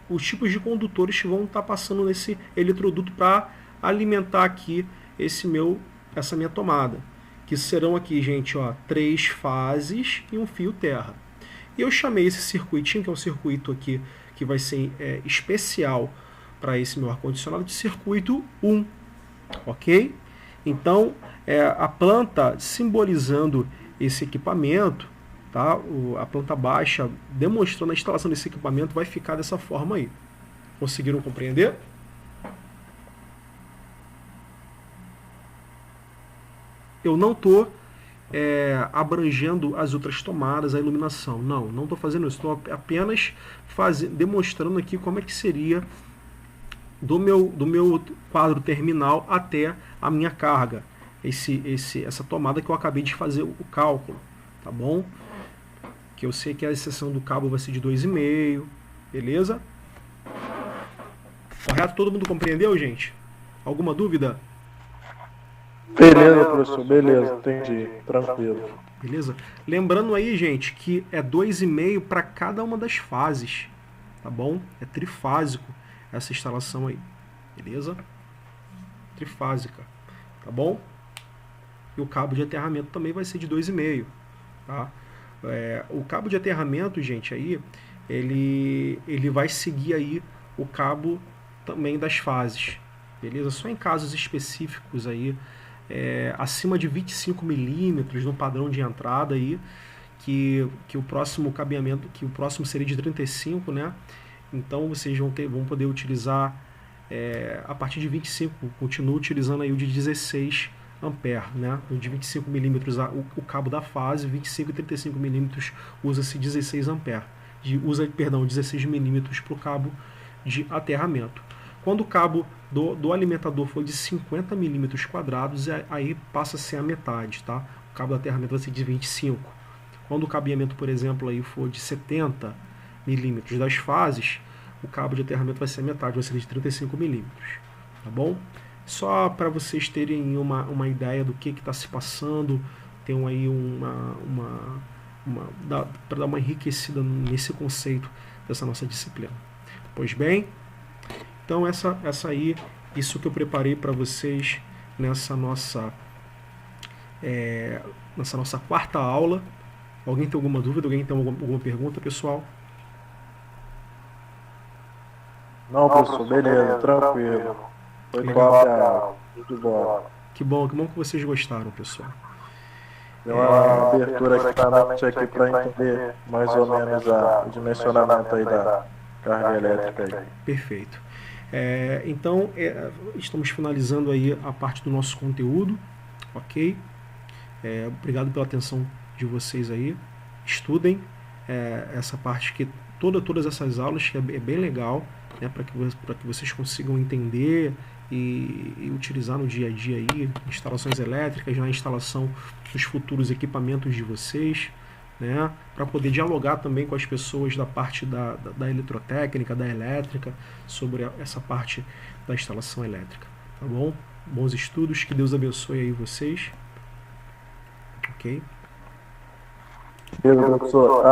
os tipos de condutores que vão estar passando nesse eletroduto para alimentar aqui essa minha tomada, que serão aqui, gente, ó, 3 fases e um fio terra. E eu chamei esse circuitinho, que é um circuito aqui que vai ser especial para esse meu ar-condicionado, de circuito 1, ok? Então, a planta simbolizando esse equipamento, tá? A planta baixa demonstrando a instalação desse equipamento vai ficar dessa forma aí. Conseguiram compreender? Eu não estou abrangendo as outras tomadas, a iluminação. Não estou fazendo isso. Estou apenas demonstrando aqui como é que seria do meu quadro terminal até a minha carga. Essa tomada que eu acabei de fazer o cálculo, tá bom? Que eu sei que a seção do cabo vai ser de 2,5, beleza? Correto? Todo mundo compreendeu, gente? Alguma dúvida? Beleza, professor, beleza, entendi, tranquilo. Beleza? Lembrando aí, gente, que é 2,5 para cada uma das fases, tá bom? É trifásico essa instalação aí, beleza? Trifásica, tá bom? E o cabo de aterramento também vai ser de 2,5, tá? O cabo de aterramento, gente, aí, ele vai seguir aí o cabo também das fases, beleza? Só em casos específicos aí, acima de 25 milímetros no padrão de entrada aí, que o próximo cabeamento, que o próximo seria de 35, né? Então vocês vão poder utilizar a partir de 25, continua utilizando aí o de 16 ampere, né? O de 25 milímetros o cabo da fase, 25 e 35 milímetros usa-se 16 ampere. Usa 16 milímetros para o cabo de aterramento. Quando o cabo do alimentador for de 50 milímetros quadrados, aí passa a ser a metade, tá? O cabo do aterramento vai ser de 25. Quando o cabeamento, por exemplo, aí for de 70 milímetros das fases, o cabo de aterramento vai ser a metade, vai ser de 35 milímetros, tá bom? Só para vocês terem uma ideia do que está se passando, tem aí para dar uma enriquecida nesse conceito dessa nossa disciplina. Pois bem, então isso que eu preparei para vocês nessa nossa quarta aula. Alguém tem alguma dúvida? Alguém tem alguma pergunta, pessoal? Não, professor, beleza, tranquilo. Foi top a aula, muito bom. Que bom que vocês gostaram, pessoal. Deu uma abertura aqui para mente aqui para entender mais ou menos o dimensionamento aí da carga elétrica aí. Perfeito. Então, estamos finalizando aí a parte do nosso conteúdo, ok? Obrigado pela atenção de vocês aí. Estudem essa parte que todas essas aulas, que é bem legal, né, para que vocês consigam entender e utilizar no dia a dia aí, instalações elétricas, na instalação dos futuros equipamentos de vocês, né, para poder dialogar também com as pessoas da parte da eletrotécnica, da elétrica, sobre essa parte da instalação elétrica, tá bom? Bons estudos, que Deus abençoe aí vocês, ok? Beleza, professor.